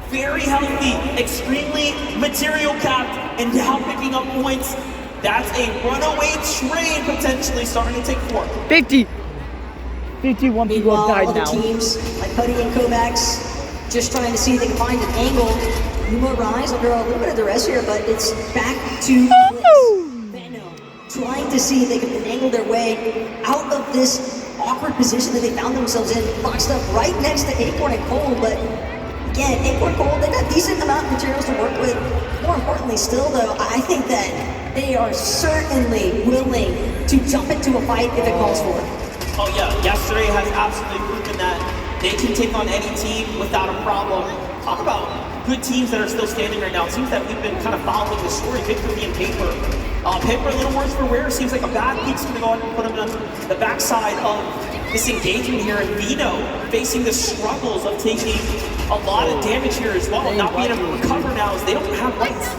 Speaker 6: Very healthy, extremely material capped, and now picking up points. That's a runaway train potentially starting to take form.
Speaker 1: 50. 51 people have died now.
Speaker 13: Other teams like Cuddy and Kovacs just trying to see if they can find an angle. Numa Rise under a little bit of duress here, but it's back to Venom trying to see if they can angle their way out of this awkward position that they found themselves in, boxed up right next to Acorn and Cole, but again, Acorn Cold, they got decent amount of materials to work with. More importantly still though, I think that they are certainly willing to jump into a fight if it calls for it.
Speaker 6: Oh yeah, yesterday has absolutely proven that they can take on any team without a problem. Talk about good teams that are still standing right now. It seems that we've been kind of following the story, Victory and Paper. Paper a little worse for wear. Seems like a bad week's gonna go ahead and put them on the backside of this engagement here. And Vino facing the struggles of taking a lot of damage here as well, not being able to recover now as they don't have lights.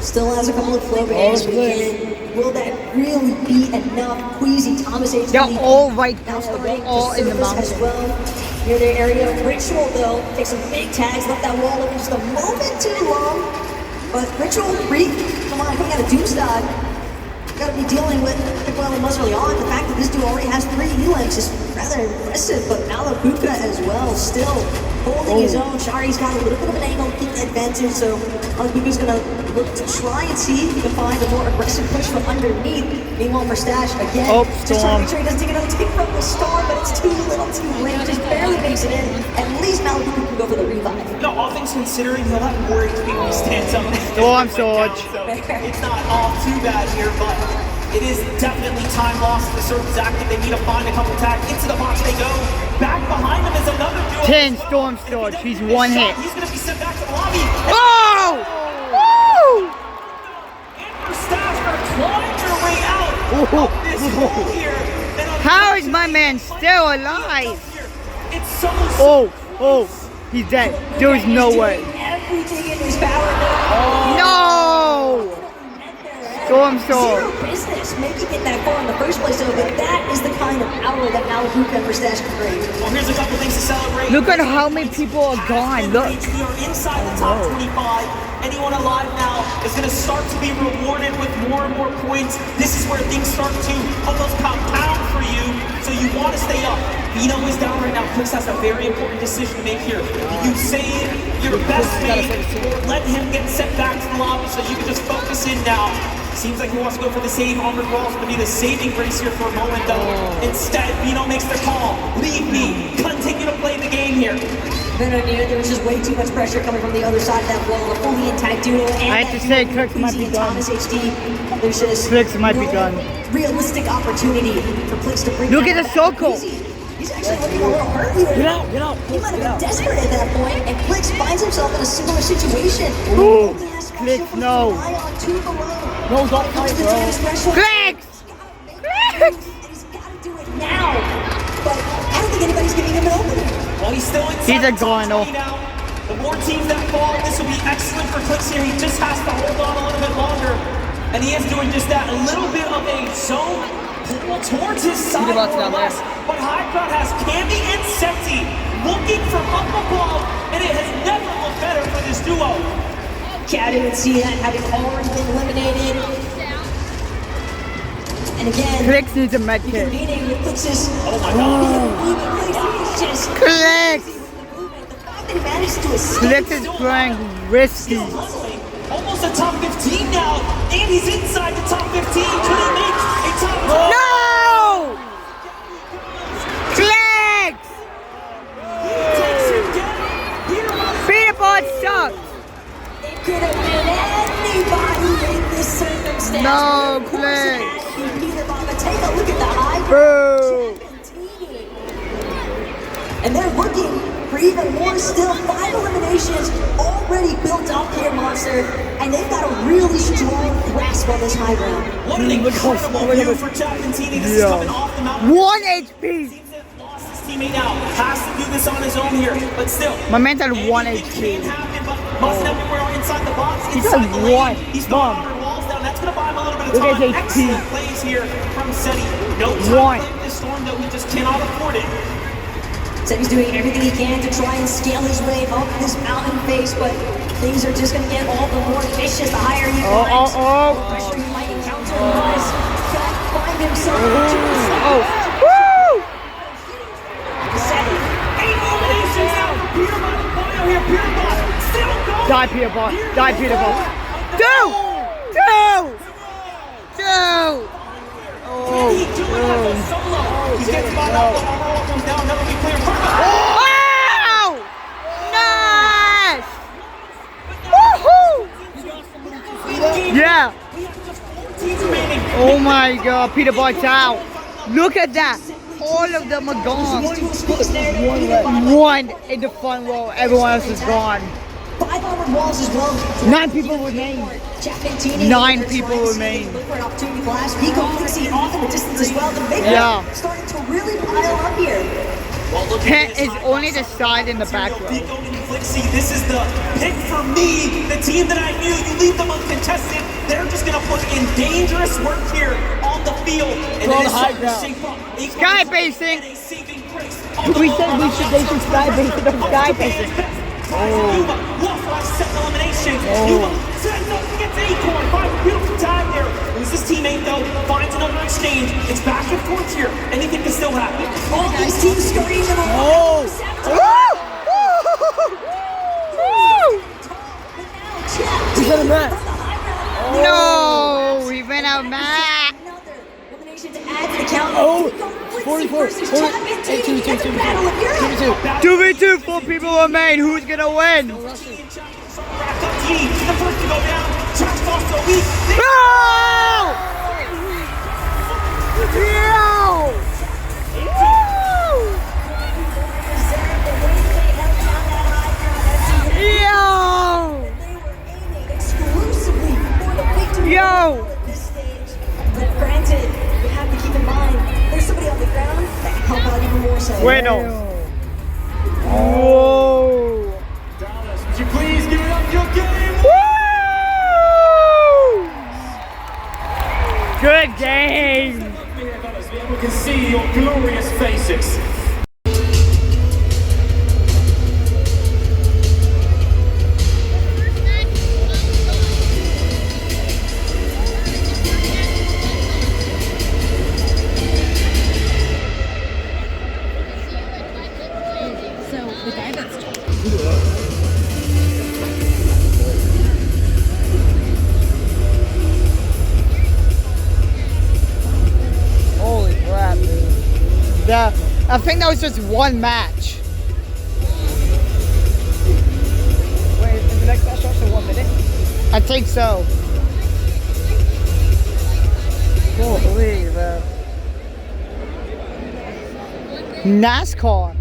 Speaker 13: Still has a couple of flow bags, but again, will that really be enough? Queasy, Thomas H.
Speaker 1: They're all right now.
Speaker 13: They're
Speaker 1: all in the mountains
Speaker 13: as well. Near their area. Ritual though takes some big tags, left that wall open just a moment too long. But Ritual, come on, coming out of Doomsday. Gotta be dealing with well and early on. The fact that this dude already has 3 UMs is rather impressive, but Malabuka as well, still holding his own. Shari's got a little bit of an angle, keep the advantage, so Malabuka's gonna look to try and see if he can find a more aggressive push from underneath. Meanwhile, Mustache again, just trying to make sure he doesn't take another take from the star, but it's too little too late, just barely makes it in. At least Malabuka can go for the revive.
Speaker 6: No, all things considering, he'll have more HP when he stands up.
Speaker 1: Storm Surge.
Speaker 6: So it's not all too bad here, but it is definitely time lost. The Surge is active. They need to find a couple tags. Into the box they go. Back behind them is another duo.
Speaker 1: 10 Storm Surge. He's one hit.
Speaker 6: He's going to be sent back to the lobby.
Speaker 1: Oh! Woo!
Speaker 6: And Mustache are clawing their way out of this hole here.
Speaker 1: How is my man still alive?
Speaker 6: It's so
Speaker 1: Oh, he's dead. There's no way.
Speaker 13: Everything in his power now.
Speaker 1: No! Storm Surge.
Speaker 13: Zero business making it that far in the first place, though, but that is the kind of power that Malabuka and Mustache can bring.
Speaker 6: Well, here's a couple things to celebrate.
Speaker 1: Look at how many people are gone. Look.
Speaker 6: We are inside the top 25. Anyone alive now is going to start to be rewarded with more and more points. This is where things start to almost compound for you, so you want to stay up. Vino is down right now. Clix has a very important decision to make here. You save your best mate or let him get sent back to the lobby so you can just focus in now. Seems like he wants to go for the save. Armored Wall's going to be the saving grace here for a moment, though. Instead, Vino makes the call. Leave me. Continue to play the game here.
Speaker 13: There was just way too much pressure coming from the other side of that wall. A fully intact duo. And
Speaker 1: I have to say, Clix might be done.
Speaker 13: Thomas HD. There's just
Speaker 1: Clix might be done.
Speaker 13: Realistic opportunity for Clix to bring.
Speaker 1: Look at the circle.
Speaker 13: He's actually looking a little hurt here.
Speaker 1: Get out, get out.
Speaker 13: He might have been desperate at that point, and Clix finds himself in a similar situation.
Speaker 1: Ooh, Clix, no.
Speaker 13: No, don't fight, bro.
Speaker 1: Clix!
Speaker 13: Clix! He's got to do it now. But I don't think anybody's giving him an opening.
Speaker 6: Well, he's still inside.
Speaker 1: He's a goner.
Speaker 6: The more teams that fall, this will be excellent for Clix here. He just has to hold on a little bit longer. And he is doing just that. A little bit of a zone pull towards his side more or less. But High Crowd has Candy and Seti looking from up above. And it has never looked better for this duo.
Speaker 13: Cat didn't see that, having already been eliminated. And again,
Speaker 1: Clix needs a med kit.
Speaker 13: With Clix's
Speaker 6: oh my god.
Speaker 13: just
Speaker 1: Click!
Speaker 13: they managed to escape.
Speaker 1: Click is playing risky.
Speaker 6: Almost a top 15 now, and he's inside the top 15. Could he make a top 10?
Speaker 1: No! Click! Peter Bot sucks.
Speaker 13: It could have been anybody in this circumstance.
Speaker 1: No, Click.
Speaker 13: Peter Bot, take a look at the high
Speaker 1: Boo!
Speaker 13: and they're looking for even more still. 5 eliminations already built up here, Monster, and they've got a really strong grasp on this high ground.
Speaker 6: What an incredible view for Giacantini. This is coming off the mountain.
Speaker 1: 1 HP.
Speaker 6: Lost his teammate now. Has to do this on his own here, but still.
Speaker 1: My man's at 1 HP.
Speaker 6: Can happen, but must everywhere inside the box.
Speaker 1: He's
Speaker 6: Inside
Speaker 1: at
Speaker 6: the lane.
Speaker 1: 1.
Speaker 6: He's throwing walls down. That's going to buy him a little bit of
Speaker 1: Look at
Speaker 6: time.
Speaker 1: his
Speaker 6: Excellent
Speaker 1: HP.
Speaker 6: plays here from Seti. No
Speaker 1: One.
Speaker 6: time playing this storm that we just cannot afford it.
Speaker 13: Said he's doing everything he can to try and scale his way up this mountain face, but things are just going to get all the more vicious the higher he climbs. The pressure he might encounter was can't find himself.
Speaker 1: Woo!
Speaker 6: Seti. 8 eliminations now for Peter Bot and Boyle here. Peter Bot still going.
Speaker 1: Die, Peter Bot. Die, Peter Bot. 2!
Speaker 6: Can he do it as a solo? He's getting spot up. The armor wall comes down. That'll be clear.
Speaker 1: Wow! Nice! Woohoo! Yeah. Oh my god, Peter Bot's out. Look at that. All of them are gone. One in the front row. Everyone else is gone.
Speaker 13: 5 armored walls as well.
Speaker 1: 9 people remain. 9 people remain.
Speaker 13: Look for an opportunity flash. Nico Flixie off in the distance as well. The big starting to really pile up here.
Speaker 1: Kent is only the side in the back row.
Speaker 6: Nico and Flixie, this is the pick for me. The team that I knew. You leave them uncontested. They're just going to put in dangerous work here on the field. And then it's starting to shape up.
Speaker 1: Sky basing. We said they should sky base it on sky basing.
Speaker 6: Yuma, Wolf second elimination. Yuma sends up against Acorn. Finds a beautiful time there. Loses his teammate though. Finds another exchange. It's back and forth here. Anything can still happen.
Speaker 13: All these teams scurrying to the
Speaker 1: Oh!
Speaker 13: We got a match.
Speaker 1: No! We ran out of match.
Speaker 13: Elimination to add to the count.
Speaker 1: Oh!
Speaker 13: 44.
Speaker 1: 2v2, 4 people remain. Who's gonna win?
Speaker 6: The first to go down. Trash also weak.
Speaker 1: No! Yo!
Speaker 13: But granted, you have to keep in mind, there's somebody on the ground that can help out even more so.
Speaker 1: Bueno. Whoa!
Speaker 6: Dallas, would you please give it up your game?
Speaker 1: Woo! Good game!
Speaker 6: We can see your glorious faces.
Speaker 1: Holy crap, dude. I think that was just one match. Wait, is the next match starts in 1 minute? I think so. Holy, man. NASCAR.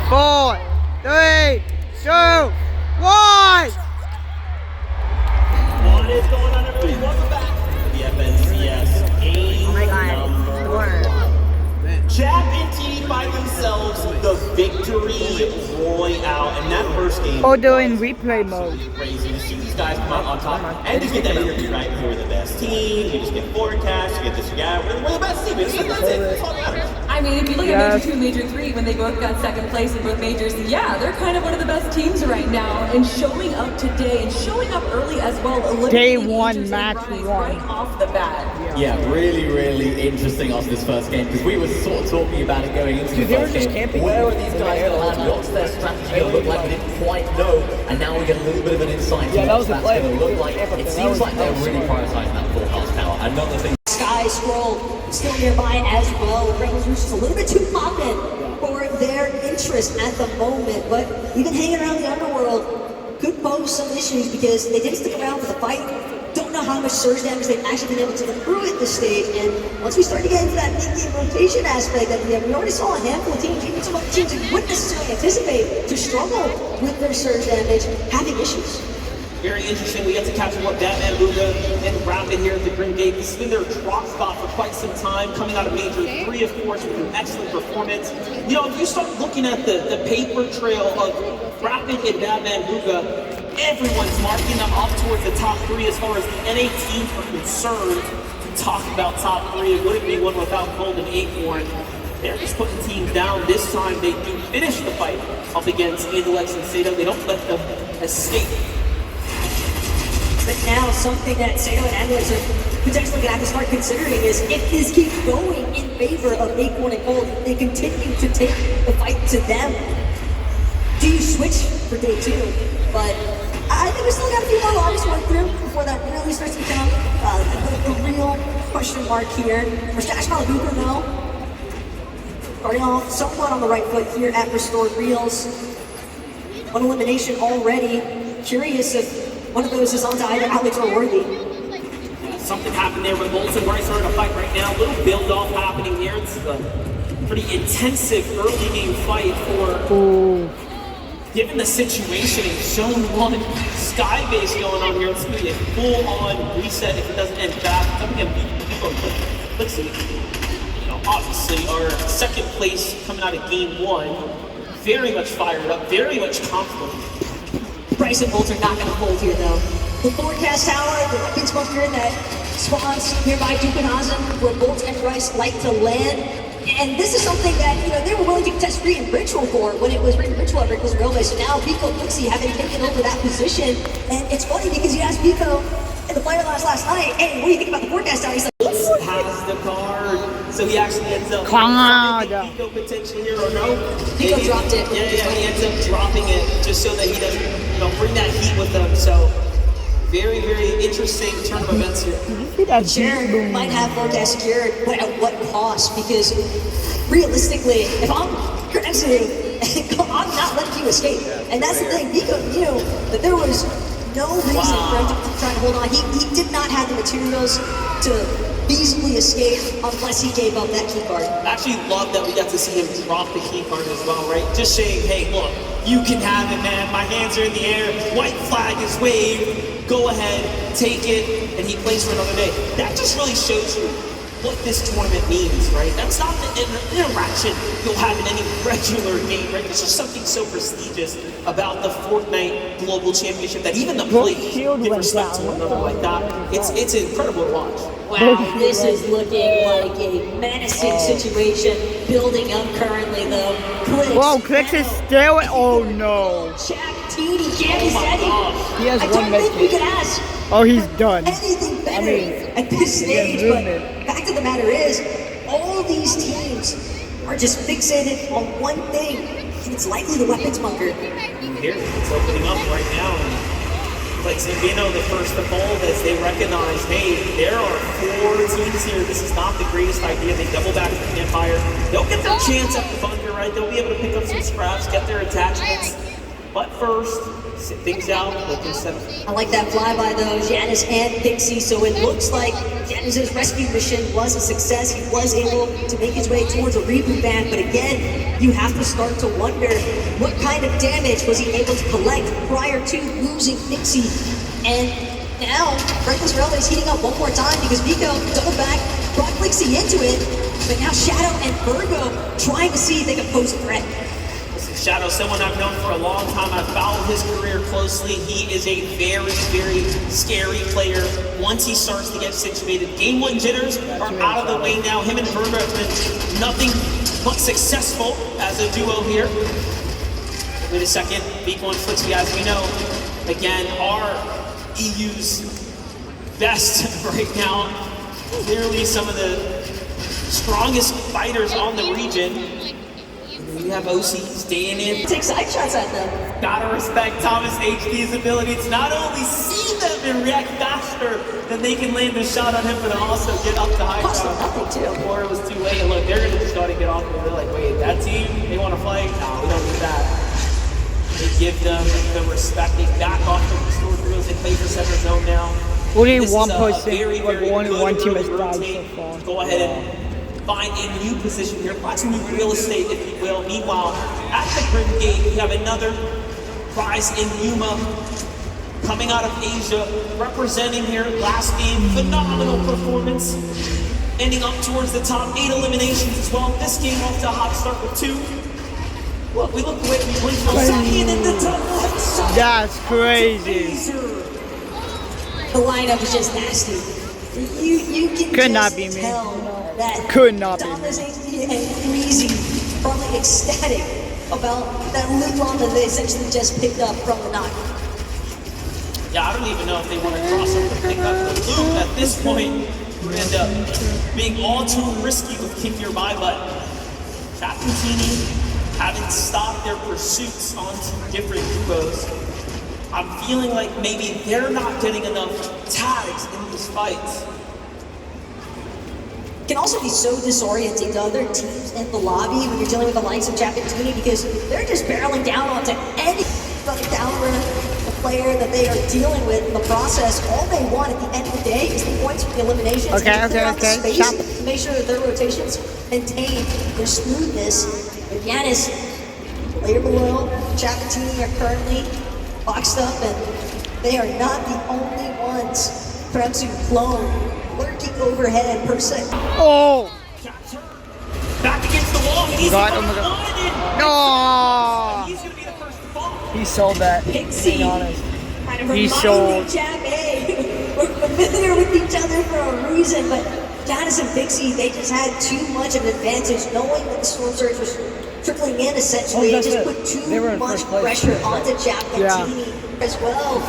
Speaker 1: Four, 3, 2, 1.
Speaker 4: What is going on, everybody? Welcome back to the FNCS Jab and T by themselves, the victory royale, and that first game.
Speaker 1: Oh, they're in replay mode.
Speaker 4: Crazy to see these guys come out on top and just get that interview right. We're the best team. You just get forecast. You get this guy. We're the best team. That's it. That's all that matters.
Speaker 5: I I mean, if you look at Major 2 and Major 3, when they both got second place in both majors, yeah, they're kind of one of the best teams right now. And showing up today and showing up early as well.
Speaker 1: Day 1, match 1.
Speaker 5: Right off the bat.
Speaker 2: Yeah, really, really interesting after this first game, because we were sort of talking about it going into the first game. Where are these guys going to land? What's their strategy going to look like? We didn't quite know, and now we get a little bit of an insight into what that's going to look like. It seems like they're really prioritizing that forecast tower. Another thing.
Speaker 13: Sky Scroll still nearby as well. Rebels are just a little bit too poppin' for their interest at the moment, but even hanging around the underworld could pose some issues because they didn't stick around for the fight. Don't know how much surge damage they've actually been able to accrue at this stage, and once we start to get into that mid-game rotation aspect that we already saw a handful of teams, even some of the teams that wouldn't necessarily anticipate to struggle with their surge damage, having issues.
Speaker 4: Very interesting. We get to capture what Batman Buga and Rapid here at the Green Gate. This has been their drop spot for quite some time, coming out of Major 3, of course, with an excellent performance. You know, if you start looking at the paper trail of Rapid and Batman Buga, everyone's marking them up towards the top 3 as far as the NA teams are concerned. To talk about top 3, it wouldn't be one without Golden Acorn. They're just putting teams down. This time they do finish the fight up against Intellects and Sato. They don't let them escape.
Speaker 13: But now something that Sato and Endless are potentially going to have to start considering is if this keeps going in favor of Acorn and Gold, they continue to take the fight to them. Do you switch for day 2? But I think we still got a few more lobbies to work through before that really starts to become the real question mark here. For Stash Malabuka though, starting off somewhat on the right foot here at Restored Reels. One elimination already. Curious if one of those is onto either Alex or Worthy.
Speaker 4: Something happened there with Bolton. We're starting to fight right now. A little build-off happening here. It's a pretty intensive early game fight for... Given the situation in Zone 1, Skybase going on here, it's going to be a full-on reset if it doesn't end fast. Coming in, let's see. You know, obviously, our second place coming out of Game 1, very much fired up, very much confident.
Speaker 13: Bryce and Bolt are not going to hold here, though. The forecast tower, the weapons bunker that spawns nearby Dukenhazen, where Bolt and Bryce like to land. And this is something that, you know, they were willing to contest Reed and Ritual for when it was Reed and Ritual at Rickles Railway. So now Pico and Pixie having taken over that position. And it's funny because you asked Pico in the player last night, hey, what do you think about the forecast tower? He's like,
Speaker 4: has the card, so he actually ends up Pico potentially here or no?
Speaker 13: Pico dropped it.
Speaker 4: Yeah, he ends up dropping it just so that he doesn't, you know, bring that heat with him. So very, very interesting turn of events here.
Speaker 13: Jared might have forecast secured, but at what cost? Because realistically, if I'm exiting, I'm not letting you escape. And that's the thing, Pico knew that there was no reason for him to try to hold on. He did not have the materials to feasibly escape unless he gave up that key card.
Speaker 4: I actually love that we got to see him drop the key card as well, right? Just saying, hey, look, you can have it, man. My hands are in the air. White flag is waved. Go ahead, take it, and he plays for another day. That just really shows you what this tournament means, right? That's not the interaction you'll have in any regular game, right? There's just something so prestigious about the Fortnite Global Championship that even the players give respect to one another like that. It's incredible to watch.
Speaker 13: Wow, this is looking like a menacing situation building up currently, though. Clicks.
Speaker 1: Whoa, Clicks is still. Oh no.
Speaker 13: Teeny Gammy Zeddy.
Speaker 1: He has
Speaker 13: I
Speaker 1: one
Speaker 13: don't think we can ask
Speaker 1: Oh, he's done.
Speaker 13: anything better at this stage, but fact of the matter is, all these teams are just fixated on one thing, and it's likely the weapons bunker.
Speaker 4: Here, it's opening up right now, and like Zambino, the first to fold as they recognize, hey, there are 4 teams here. This is not the greatest idea. They double back to the Empire. They'll get their chance at the bunker, right? They'll be able to pick up some scraps, get their attachments. But first, sit things out, looking settled.
Speaker 13: I like that flyby though, Janice and Pixie, so it looks like Janice's rescue mission was a success. He was able to make his way towards a reboot ban, but again, you have to start to wonder what kind of damage was he able to collect prior to losing Pixie. And now, Reckless Railway is heating up one more time because Pico doubled back, brought Pixie into it, but now Shadow and Virgo trying to see if they can pose a threat.
Speaker 4: Shadow, someone I've known for a long time. I've followed his career closely. He is a very, very scary player once he starts to get situated. Game 1 jitters are out of the way now. Him and Virgo have been nothing
Speaker 6: but successful as a duo here. Wait a second, Vico and Flixie, as we know, again, are EU's best right now. Clearly some of the strongest fighters on the region. We have OC staying in.
Speaker 13: Take side shots at them.
Speaker 6: Gotta respect Thomas HD's ability to not only see them and react faster than they can land a shot on him, but also get up the high ground. Before it was too late. And look, they're gonna just try to get off and they're like, wait, that team, they wanna fight? No, we don't need that. They give them the respect. They back off the restored drills. They play for center zone now.
Speaker 1: Only
Speaker 6: This
Speaker 1: one
Speaker 6: is a
Speaker 1: person,
Speaker 6: very,
Speaker 1: like
Speaker 6: very
Speaker 1: one
Speaker 6: good
Speaker 1: team has
Speaker 6: early
Speaker 1: died so
Speaker 6: rotate.
Speaker 1: far.
Speaker 6: Go ahead and find a new position here, find some new real estate, if you will. Meanwhile, at the Grim Gate, we have another prize in Yuma coming out of Asia, representing here last game. Phenomenal performance, ending up towards the top 8 eliminations as well. This game off to a hot start with 2. Look, we look away, we went from second in the double headshot.
Speaker 1: That's crazy.
Speaker 13: The lineup is just nasty. You can
Speaker 1: Could not
Speaker 13: just
Speaker 1: be me.
Speaker 13: tell that
Speaker 1: Could not be
Speaker 13: Thomas HD and Queasy probably ecstatic about that loop on that they essentially just picked up from the knock.
Speaker 6: Yeah, I don't even know if they want to cross over to pick up the loop at this point. You end up being all too risky with Kick Your Buy button. Captain Teeny having stopped their pursuits onto different duos. I'm feeling like maybe they're not getting enough tags in these fights.
Speaker 13: It can also be so disorienting to other teams in the lobby when you're dealing with the likes of Japatini because they're just barreling down onto any downward player that they are dealing with in the process. All they want at the end of the day is the points for the eliminations.
Speaker 1: Okay.
Speaker 13: To make sure that their rotations maintain their smoothness. But Giannis, player below, Japatini are currently boxed up, and they are not the only ones. Kremsu clone lurking overhead per se.
Speaker 1: Oh!
Speaker 6: Back against the wall. He's
Speaker 1: God, oh my God. No!
Speaker 6: He's gonna be the first to fall.
Speaker 1: He sold that, being honest. He sold.
Speaker 13: We're familiar with each other for a reason, but Giannis and Pixie, they just had too much of an advantage, knowing that the Storm Surge was trickling in essentially. It just put too much pressure onto Japatini as well.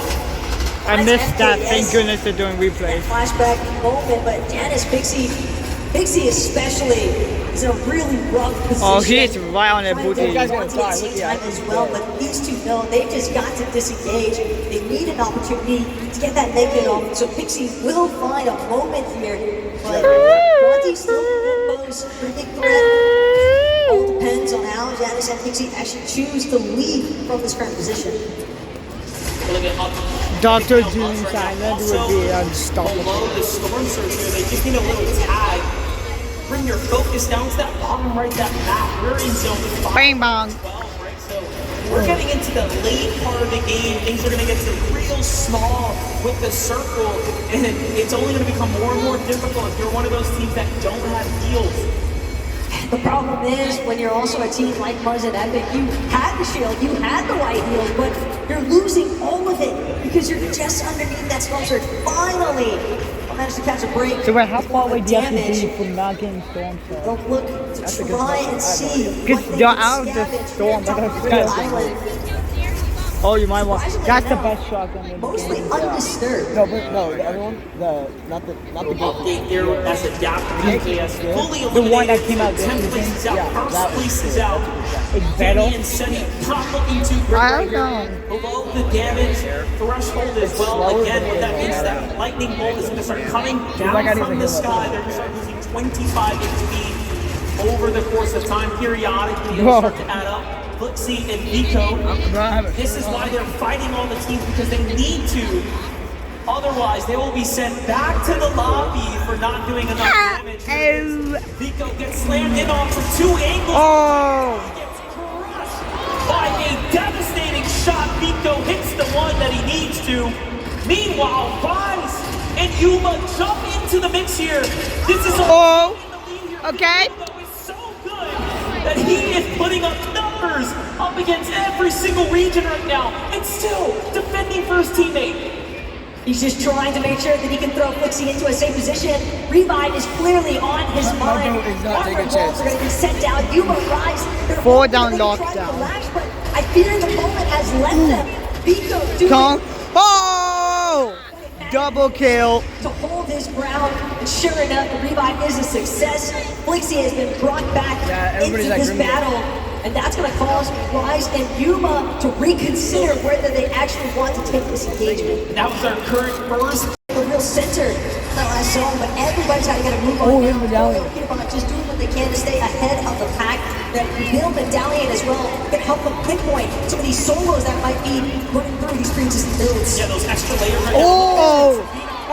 Speaker 1: I missed that. Thank goodness they're doing replays.
Speaker 13: Flashback moment, but Giannis, Pixie especially is in a really rough position.
Speaker 1: Oh, he is right on that booty.
Speaker 13: You guys gonna die. As well, but these two know they've just got to disengage. They need an opportunity to get that naked off. So Pixie will find a moment here, but Monty still pose a pretty big threat. All depends on how Giannis and Pixie actually choose to leave from this current position.
Speaker 1: Dr. Doom's Island would be unstoppable.
Speaker 6: Below the Storm Surge here, they just need a little tag. Bring your focus down to that bottom right, that map. We're in zone 5.
Speaker 1: Bang bang.
Speaker 6: 12, right? So we're getting into the late part of the game. Things are going to get real small with the circle, and it's only going to become more and more difficult if you're one of those teams that don't have heals.
Speaker 13: The problem is, when you're also a team like Muzz and Epic, you had the shield, you had the white heals, but you're losing all of it because you're just underneath that Storm Surge. Finally, I managed to catch a break.
Speaker 1: So wait, how far away do you have to be from not getting Storm Surge?
Speaker 13: Don't look to try and see.
Speaker 1: Because you're out of the storm, but that's oh, you might want. That's the best shotgun in the
Speaker 13: mostly
Speaker 1: game.
Speaker 13: undisturbed.
Speaker 7: No, but no, the other one, not the
Speaker 6: Update here as adaptive MKS fully
Speaker 1: the one that came out this
Speaker 6: 10
Speaker 1: season.
Speaker 6: places out, first place is out.
Speaker 1: It's better.
Speaker 6: Danny and Seti drop into grip
Speaker 1: I
Speaker 6: right
Speaker 1: don't
Speaker 6: here. Below the damage threshold as well. Again, what that means that lightning bolt is going to start coming down from the sky. They're going to start losing 25 HP over the course of time. Periodically, it'll start to add up. Flixie and Vico, this is why they're fighting all the teams, because they need to. Otherwise, they will be sent back to the lobby for not doing enough damage. Vico gets slammed in on from 2 angles.
Speaker 1: Oh!
Speaker 6: He gets crushed by a devastating shot. Vico hits the one that he needs to. Meanwhile, Vice and Yuma jump into the mix here. This is
Speaker 1: okay.
Speaker 6: That he is putting up numbers up against every single region right now, and still defending for his teammate.
Speaker 13: He's just trying to make sure that he can throw Flixie into a safe position. Revive is clearly on his mind.
Speaker 7: is not taking
Speaker 13: Armor
Speaker 7: a chance.
Speaker 13: walls are going to be sent down. Yuma Rise. They're
Speaker 1: 4 down
Speaker 13: ultimately trying to
Speaker 1: lockdown.
Speaker 13: lash, but I fear the moment has left them. Biko doing
Speaker 1: Kong. Oh! Double kill.
Speaker 13: to hold his ground. And sure enough, the revive is a success. Flixie has been brought back into
Speaker 7: everybody's like
Speaker 13: this
Speaker 7: Grimgate.
Speaker 13: battle. And that's going to cause Rise and Yuma to reconsider whether they actually want to take this engagement.
Speaker 4: That was our current first.
Speaker 13: The real center of the last zone, but everybody's got to move on.
Speaker 7: his medallion.
Speaker 13: Just doing what they can to stay ahead of the pack. That middle medallion as well can help them pinpoint some of these solos that might be running through these pre-existing builds.
Speaker 4: Yeah, those extra layers right
Speaker 1: Oh!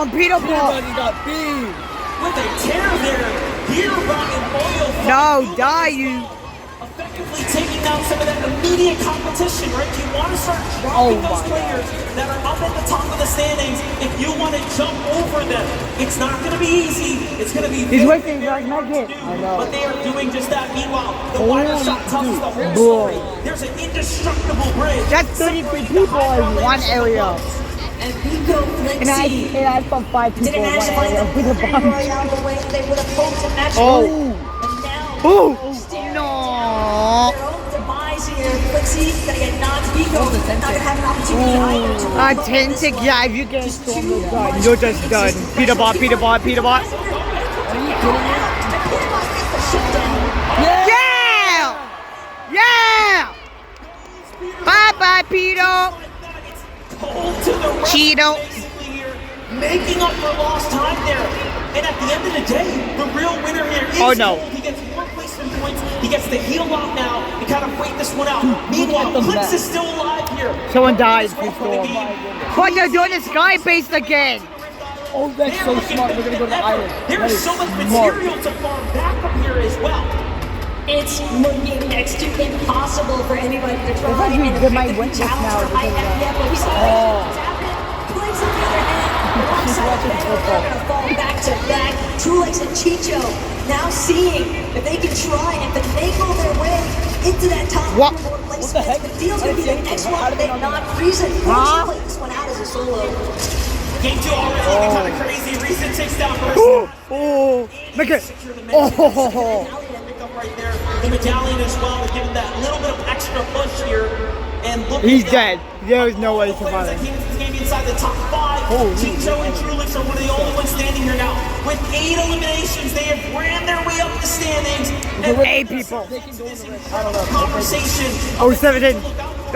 Speaker 1: On Peter Paul.
Speaker 7: Everybody got beat.
Speaker 4: with a tear there. Here, Ryan Boyle
Speaker 1: No, die you.
Speaker 4: effectively taking down some of that immediate competition, right? You want to start dropping those players that are up at the top of the standings if you want to jump over them. It's not going to be easy. It's going to be
Speaker 1: He's
Speaker 4: very,
Speaker 1: wasting
Speaker 4: very
Speaker 1: his
Speaker 4: hard to
Speaker 1: magnet.
Speaker 4: do, but they are doing just that. Meanwhile, the wire shot tells us the whole story. There's an indestructible bridge.
Speaker 1: That's 33 people in one area.
Speaker 13: And Biko
Speaker 1: And I
Speaker 13: Flixie
Speaker 1: had from 5 people
Speaker 13: didn't
Speaker 1: in one
Speaker 13: actually
Speaker 1: area.
Speaker 13: end
Speaker 1: With
Speaker 13: up
Speaker 1: a
Speaker 13: winning
Speaker 1: bomb.
Speaker 13: Royale the way they would have hoped to match
Speaker 1: Oh.
Speaker 13: And now,
Speaker 1: Ooh.
Speaker 13: staring
Speaker 1: No.
Speaker 13: their own demise here. Flixie gonna get knocked. Biko not gonna have an opportunity either to
Speaker 1: A
Speaker 13: recover this
Speaker 1: 10
Speaker 13: one.
Speaker 1: yeah, if you get stormed the gun, you're just done. Peter bot, Peter bot, Peter bot. Yeah! Yeah! Bye bye, Peter.
Speaker 4: Pulled to the rest
Speaker 1: Cheeto.
Speaker 4: basically here, making up for lost time there. And at the end of the day, the real winner here is
Speaker 1: Oh, no.
Speaker 4: Gold. He gets more placement points. He gets the heal off now and kind of wait this one out. Meanwhile, Clips is still alive here.
Speaker 1: Someone died
Speaker 4: This one
Speaker 1: before.
Speaker 4: for the game.
Speaker 1: But they're doing the sky base again.
Speaker 7: Oh, that's
Speaker 4: They're
Speaker 7: so
Speaker 4: looking
Speaker 7: smart. We're
Speaker 4: better
Speaker 7: gonna go to
Speaker 4: than
Speaker 7: the
Speaker 4: ever.
Speaker 7: island.
Speaker 4: There
Speaker 7: That
Speaker 4: is
Speaker 7: is
Speaker 4: so much
Speaker 7: smart.
Speaker 4: material to farm back up here as well.
Speaker 13: It's looking next to impossible for anybody to try
Speaker 1: It's like you
Speaker 13: and
Speaker 1: get my
Speaker 13: effectively
Speaker 1: witness
Speaker 13: challenge
Speaker 1: now
Speaker 13: for high
Speaker 1: because of
Speaker 13: FPF, but we saw what's happening. Twigs on the other hand, alongside Beno, they're going to fall back to back. Trulex and Chicho now seeing if they can try and finagle their way into that top
Speaker 1: What?
Speaker 13: four placement. The deal's going to be the next one, but they not Reason forced to play this one out as a solo.
Speaker 4: Game 2 already looking kind of crazy. Reason takes down first.
Speaker 1: Oh, oh, make it. Oh, ho, ho, ho.
Speaker 4: Pick up right there. The medallion as well to give him that little bit of extra push here. And look
Speaker 1: He's
Speaker 4: at
Speaker 1: dead. There is no way to
Speaker 4: players that
Speaker 1: survive.
Speaker 4: came into this game inside the top 5. Chicho and Trulix are one of the only ones standing here now. With 8 eliminations, they have ran their way up the standings. And
Speaker 1: 8 people.
Speaker 4: this incredible conversation.
Speaker 1: Oh, 17.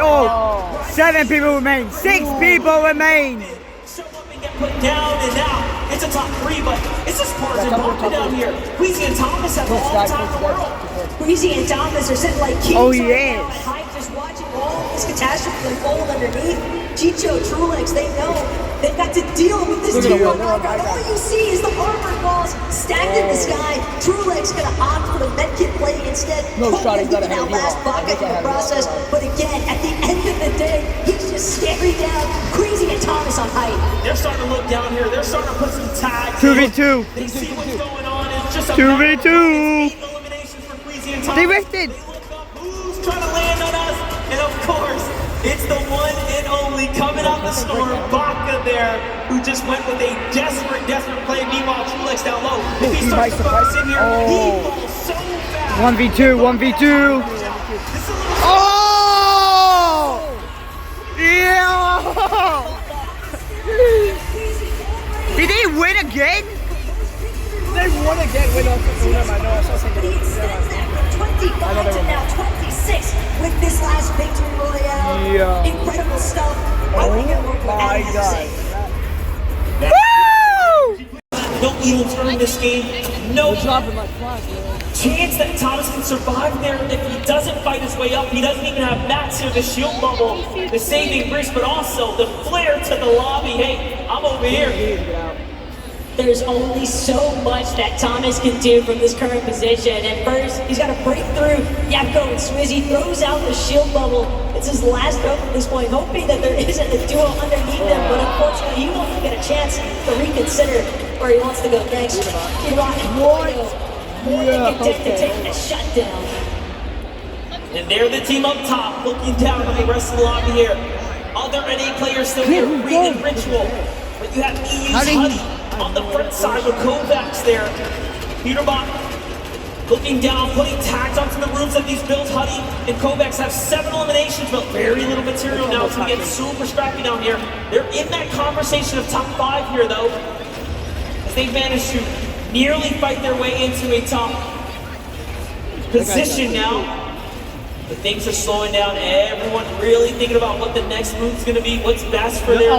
Speaker 1: Oh, 7 people remain. 6 people remain.
Speaker 4: Show up and get put down, and now it's a top 3, but it's just Spurs and Barca down here. Queasy and Thomas have all the time in the world.
Speaker 13: Queasy and Thomas are sitting like kings
Speaker 1: Oh,
Speaker 13: right
Speaker 1: yes.
Speaker 13: now at height, just watching all this catastrophe unfold underneath. Chicho, Trulex, they know they've got to deal with this
Speaker 7: Look at
Speaker 13: team
Speaker 7: them,
Speaker 13: on
Speaker 7: they're on
Speaker 13: high ground.
Speaker 7: high
Speaker 13: All you see is the armor walls stacked in the sky. Trulex gonna opt for the medkit play instead.
Speaker 7: No shot, he's
Speaker 13: hoping
Speaker 7: got
Speaker 13: he
Speaker 7: a
Speaker 13: can
Speaker 7: head
Speaker 13: outlast
Speaker 7: of
Speaker 13: Baca
Speaker 7: heal.
Speaker 13: in the process. But again, at the end of the day, he's just staring down Queasy and Thomas on height.
Speaker 4: They're starting to look down here. They're starting to put some tags.
Speaker 1: 2v2.
Speaker 4: They see what's going on. It's just a
Speaker 1: 2v2.
Speaker 4: eliminations for Queasy and Thomas.
Speaker 1: They rested.
Speaker 4: They look up who's trying to land on us. And of course, it's the one and only coming out the storm, Baca there, who just went with a desperate play. Meanwhile, Trulex down low. If he starts to focus in here, he falls so fast.
Speaker 1: 1v2, 1v2. Oh! Yeah! Did they win again?
Speaker 7: They won again. Wait, no, I know. I saw something.
Speaker 13: He extends that from 25 to now 26 with this last victory royale.
Speaker 1: Yeah.
Speaker 13: Incredible stuff. I think it worked what Adam had to say.
Speaker 1: Woo!
Speaker 4: No evil turn in this game. No
Speaker 7: Dropping like flies, man.
Speaker 4: chance that Thomas can survive there if he doesn't fight his way up. He doesn't even have Max here, the shield bubble, the saving grace, but also the flare to the lobby. Hey, I'm over here.
Speaker 13: There's only so much that Thomas can do from this current position. And first, he's got to break through Yapko and Swizzy, throws out the shield bubble. It's his last hope at this point, hoping that there isn't a duo underneath him. But unfortunately, he won't get a chance to reconsider where he wants to go next. Kirot and Boyo, more than content to take the shutdown.
Speaker 4: And they're the team up top, looking down on the rest of the lobby here. Are there any players still here? Reed and Ritual.
Speaker 6: But you have EU's Huddy on the front side with Kovacs there. Peterbot looking down, putting tags onto the roofs of these builds. Huddy and Kovacs have 7 eliminations, but very little material now to get super scrappy down here. They're in that conversation of top 5 here, though, as they've managed to nearly fight their way into a top position now. But things are slowing down. Everyone really thinking about what the next move's going to be, what's best for their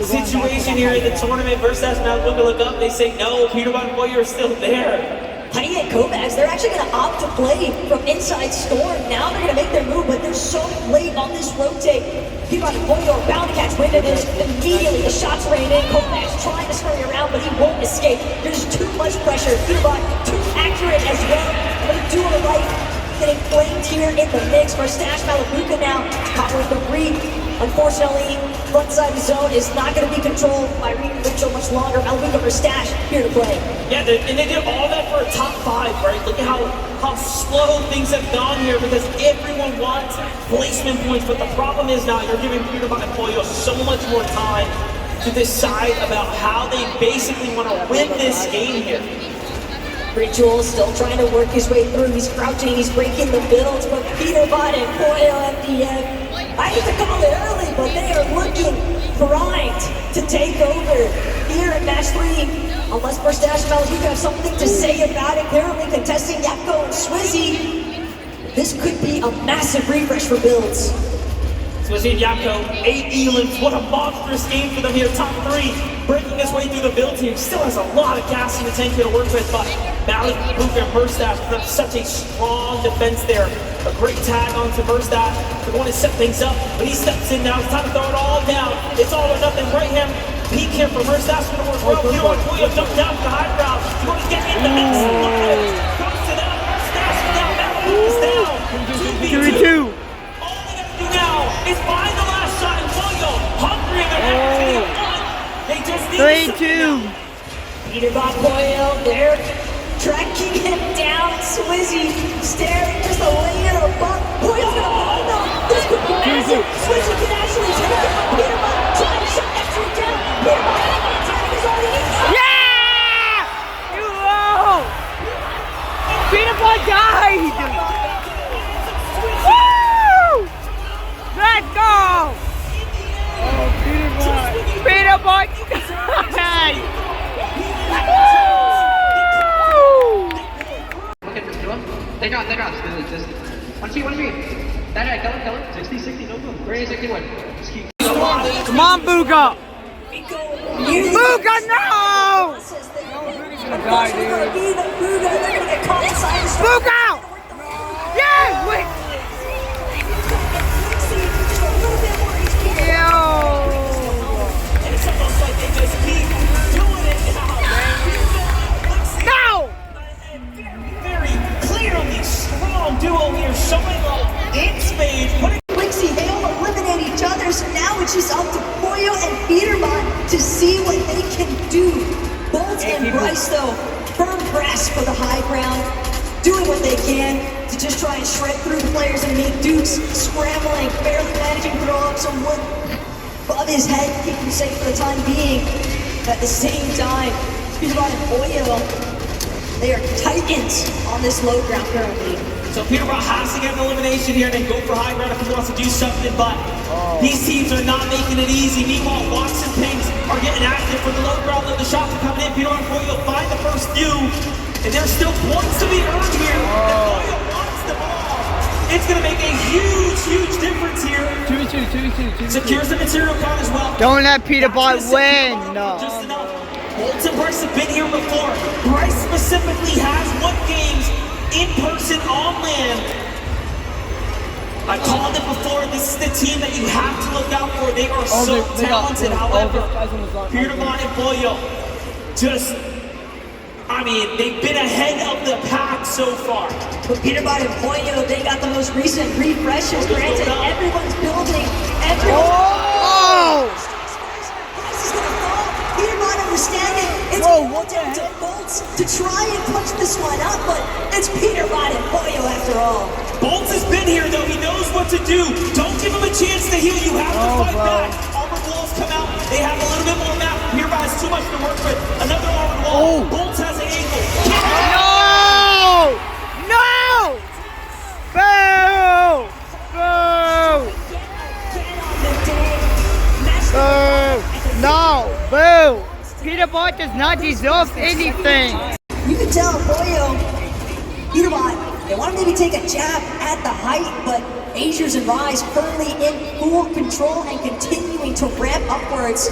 Speaker 6: situation here in the tournament. Versus now look up, they say no, Peterbot and Boyer are still there.
Speaker 13: Huddy and Kovacs, they're actually going to opt to play from inside Storm. Now they're going to make their move, but they're so late on this rotate. Peterbot and Boyer are bound to catch wind of this. Immediately the shots rain in. Kovacs trying to scurry around, but he won't escape. There's too much pressure. Peterbot too accurate as well. But they do it right. Getting flamed here in the mix for Stash Malabuka now. Caught with debris. Unfortunately, front side of the zone is not going to be controlled by Reed Mitchell much longer. Malabuka for Stash here to play.
Speaker 6: Yeah, and they did all that for a top 5, right? Look at how slow things have gone here because everyone wants placement points. But the problem is now you're giving Peterbot and Polio so much more time to decide about how they basically want to win this game here.
Speaker 13: Ritual still trying to work his way through. He's crouching, he's breaking the builds, but Peterbot and Boyle MDM, I hate to call it early, but they are looking primed to take over here in match 3. Unless First National you have something to say about it, currently contesting Yapko and Swizzy. This could be a massive refresh for builds.
Speaker 6: Swizzy and Yapko, 8 elims. What a monstrous game for them here. Top 3, breaking his way through the build team. Still has a lot of gas in the tank here to work with, but Malik, Buka, and Burstaff put up such a strong defense there. A great tag onto Burstaff. They're going to set things up, but he steps in now. It's time to throw it all down. It's all or nothing right here. Peek here for Burstaff's going to work well. You know what? Boyle jump down to the high ground. He's going to get in the mix. Comes to them. Burstaff down. Malik is down. 2v2. Now is find the last shot and Boyle hungry in their head. They just need
Speaker 1: 3-2.
Speaker 13: Peterbot Boyle, they're tracking him down. Swizzy staring just a layer above. Boyle's gonna fall though. This could be massive. Swizzy can actually take it from Peterbot. Trying to shut that tree down. Peterbot attack is already in.
Speaker 1: Yeah! Whoa! Peterbot died! Let's go! Oh, Peterbot! Peterbot! Hey!
Speaker 14: Look at this, kill him. Take out. Just 1v. That guy, kill him. 60, no boom. Where is it? Good one. Just keep.
Speaker 1: Come on, Buga! Buga, no! Buga! Yeah! Wait! No!
Speaker 6: Very clearly strong duo here showing up in spades.
Speaker 13: Lixie, they all eliminate each other, so now it's just up to Boyo and Peterbot to see what they can do. Bolt and Bryce, though, firm grasp for the high ground, doing what they can to just try and shred through the players and make Dukes scrambling, barely managing to throw up some wood above his head, keep him safe for the time being. But at the same time, Peterbot and Boyo, they are titans on this low ground currently.
Speaker 6: So Peterbot has to get an elimination here and then go for high ground if he wants to do something, but these teams are not making it easy. Meanwhile, Watts and Pinks are getting active for the low ground. The shots are coming in. Peterbot and Boyo find the first few, and there's still points to be earned here. And Boyo wants the ball. It's going to make a huge difference here.
Speaker 1: 2-2.
Speaker 6: Secures the material count as well.
Speaker 1: Don't let Peterbot win. No.
Speaker 6: Just enough. Bolts and Bryce have been here before. Bryce specifically has won games in person on land. I called it before. This is the team that you have to look out for. They are so talented. However, Peterbot and Boyo just, I mean, they've been ahead of the pack so far.
Speaker 13: But Peterbot and Boyo, they got the most recent refreshes. Granted, everyone's building. Everyone's Bryce is gonna fall. Peterbot understanding. It's all down to Bolts to try and punch this one up, but it's Peterbot and Boyo after all.
Speaker 6: Bolts has been here though. He knows what to do. Don't give him a chance to heal. You have to fight back. Armor walls come out. They have a little bit more map. to work with. Another arm and wall. Bolts has an angle.
Speaker 1: No! No! Boo! Boo! Boo! No! Boo! Peterbot does not deserve anything.
Speaker 13: You can tell Boyo, Peterbot, they want to maybe take a jab at the height, but Azers and Rise firmly in full control and continuing to ramp upwards.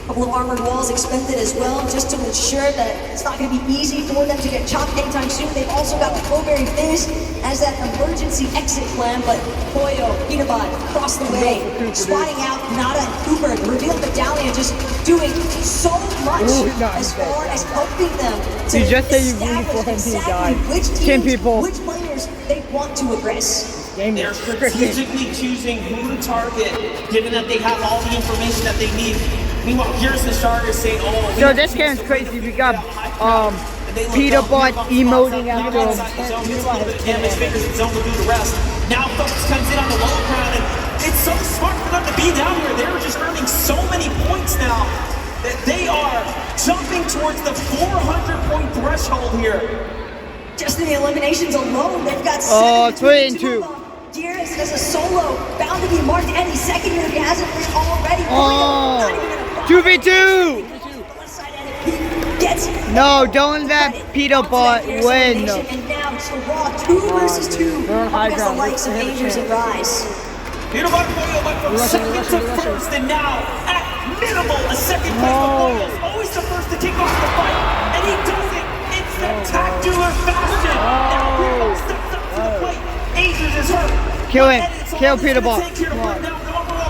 Speaker 13: A couple of armored walls expended as well, just to ensure that it's not going to be easy for them to get chopped anytime soon. They've also got the Flowberry Fizz as that emergency exit plan, but Boyo, Peterbot, across the way, spotting out Nada and Cooper. The reveal medallion just doing so much as far as helping them to
Speaker 1: You just say you rooted for him, he
Speaker 13: exactly
Speaker 1: died.
Speaker 13: which
Speaker 1: 10
Speaker 13: teams,
Speaker 1: people.
Speaker 13: which players they want to aggress.
Speaker 6: They're strategically choosing who to target, given that they have all the information that they need. Meanwhile, here's the starters saying, "Oh."
Speaker 1: So this game's crazy. We got Peterbot emoting after him.
Speaker 6: Damage fingers and zone will do the rest. Now focus comes in on the low ground, and it's so smart for them to be down here. They're just earning so many points now that they are jumping towards the 400-point threshold here.
Speaker 13: Just in the eliminations alone, they've got
Speaker 1: 3 and 2.
Speaker 13: Gears as a solo, bound to be marked any second here if he hasn't been already.
Speaker 1: 2v2!
Speaker 13: Gets
Speaker 1: No, don't let Peterbot win.
Speaker 13: And now it's a raw 2 versus 2 against the likes of Azers and Rise.
Speaker 6: Peterbot Boyo went from second to first, and now, at minimal, a second place. Boyo's always the first to take off the fight, and he does it in spectacular fashion. Now Peterbot steps up to the plate. Azers is hurt.
Speaker 1: Kill him. Kill Peterbot.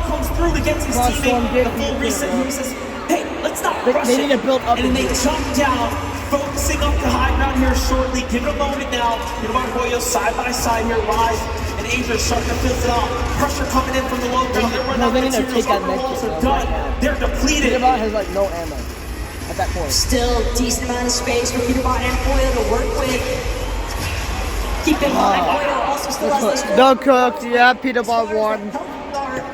Speaker 6: Comes through against his teammate. The full reset here says, "Hey, let's not rush
Speaker 1: They need to build up.
Speaker 6: And then they jump down, focusing up the high ground here shortly. Give it a moment now. Peterbot Boyo side by side here. Rise and Azers starting to fill it off. Pressure coming in from the low ground. They're running out of materials. Armor walls are done. They're depleted.
Speaker 7: Peterbot has like no ammo at that point.
Speaker 13: Still decent amount of space for Peterbot and Boyo to work with. Keep in mind, Boyo also still has this.
Speaker 1: No cooked. Yeah, Peterbot won.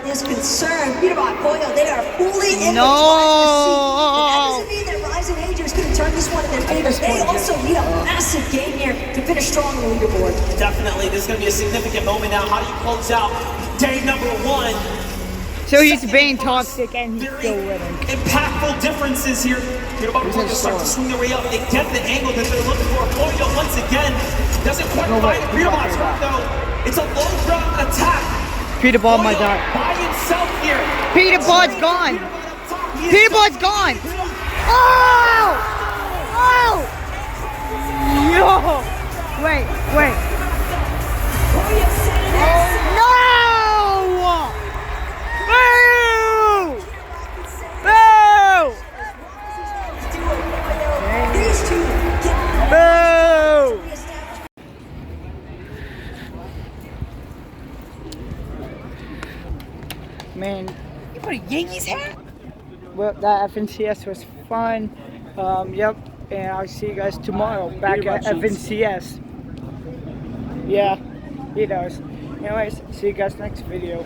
Speaker 13: Is concerned. Peterbot Boyo, they are fully in
Speaker 1: No.
Speaker 13: the driver's seat. But that doesn't mean that Rise and Azers couldn't turn this one in their favor. They also need a massive game here to finish strong on the leaderboard.
Speaker 6: Definitely, this is going to be a significant moment now. How do you close out day number 1?
Speaker 1: So he's being toxic and he's still winning.
Speaker 6: Impactful differences here. Peterbot Boyo start to swing their way up. They get the angle that they're looking for. Boyo once again doesn't quite find it. Peterbot's hurt though. It's a low ground attack.
Speaker 1: Peterbot might die.
Speaker 6: By himself here.
Speaker 1: Peterbot's gone. Peterbot's gone. Oh! Oh! Yo! Wait. No! Boo!
Speaker 13: These two
Speaker 1: Boo! Man,
Speaker 3: You put a Yankees hat?
Speaker 1: well, that FNCS was fun. Yep, and I'll see you guys tomorrow back at FNCS. Yeah, he knows. Anyways, see you guys next video.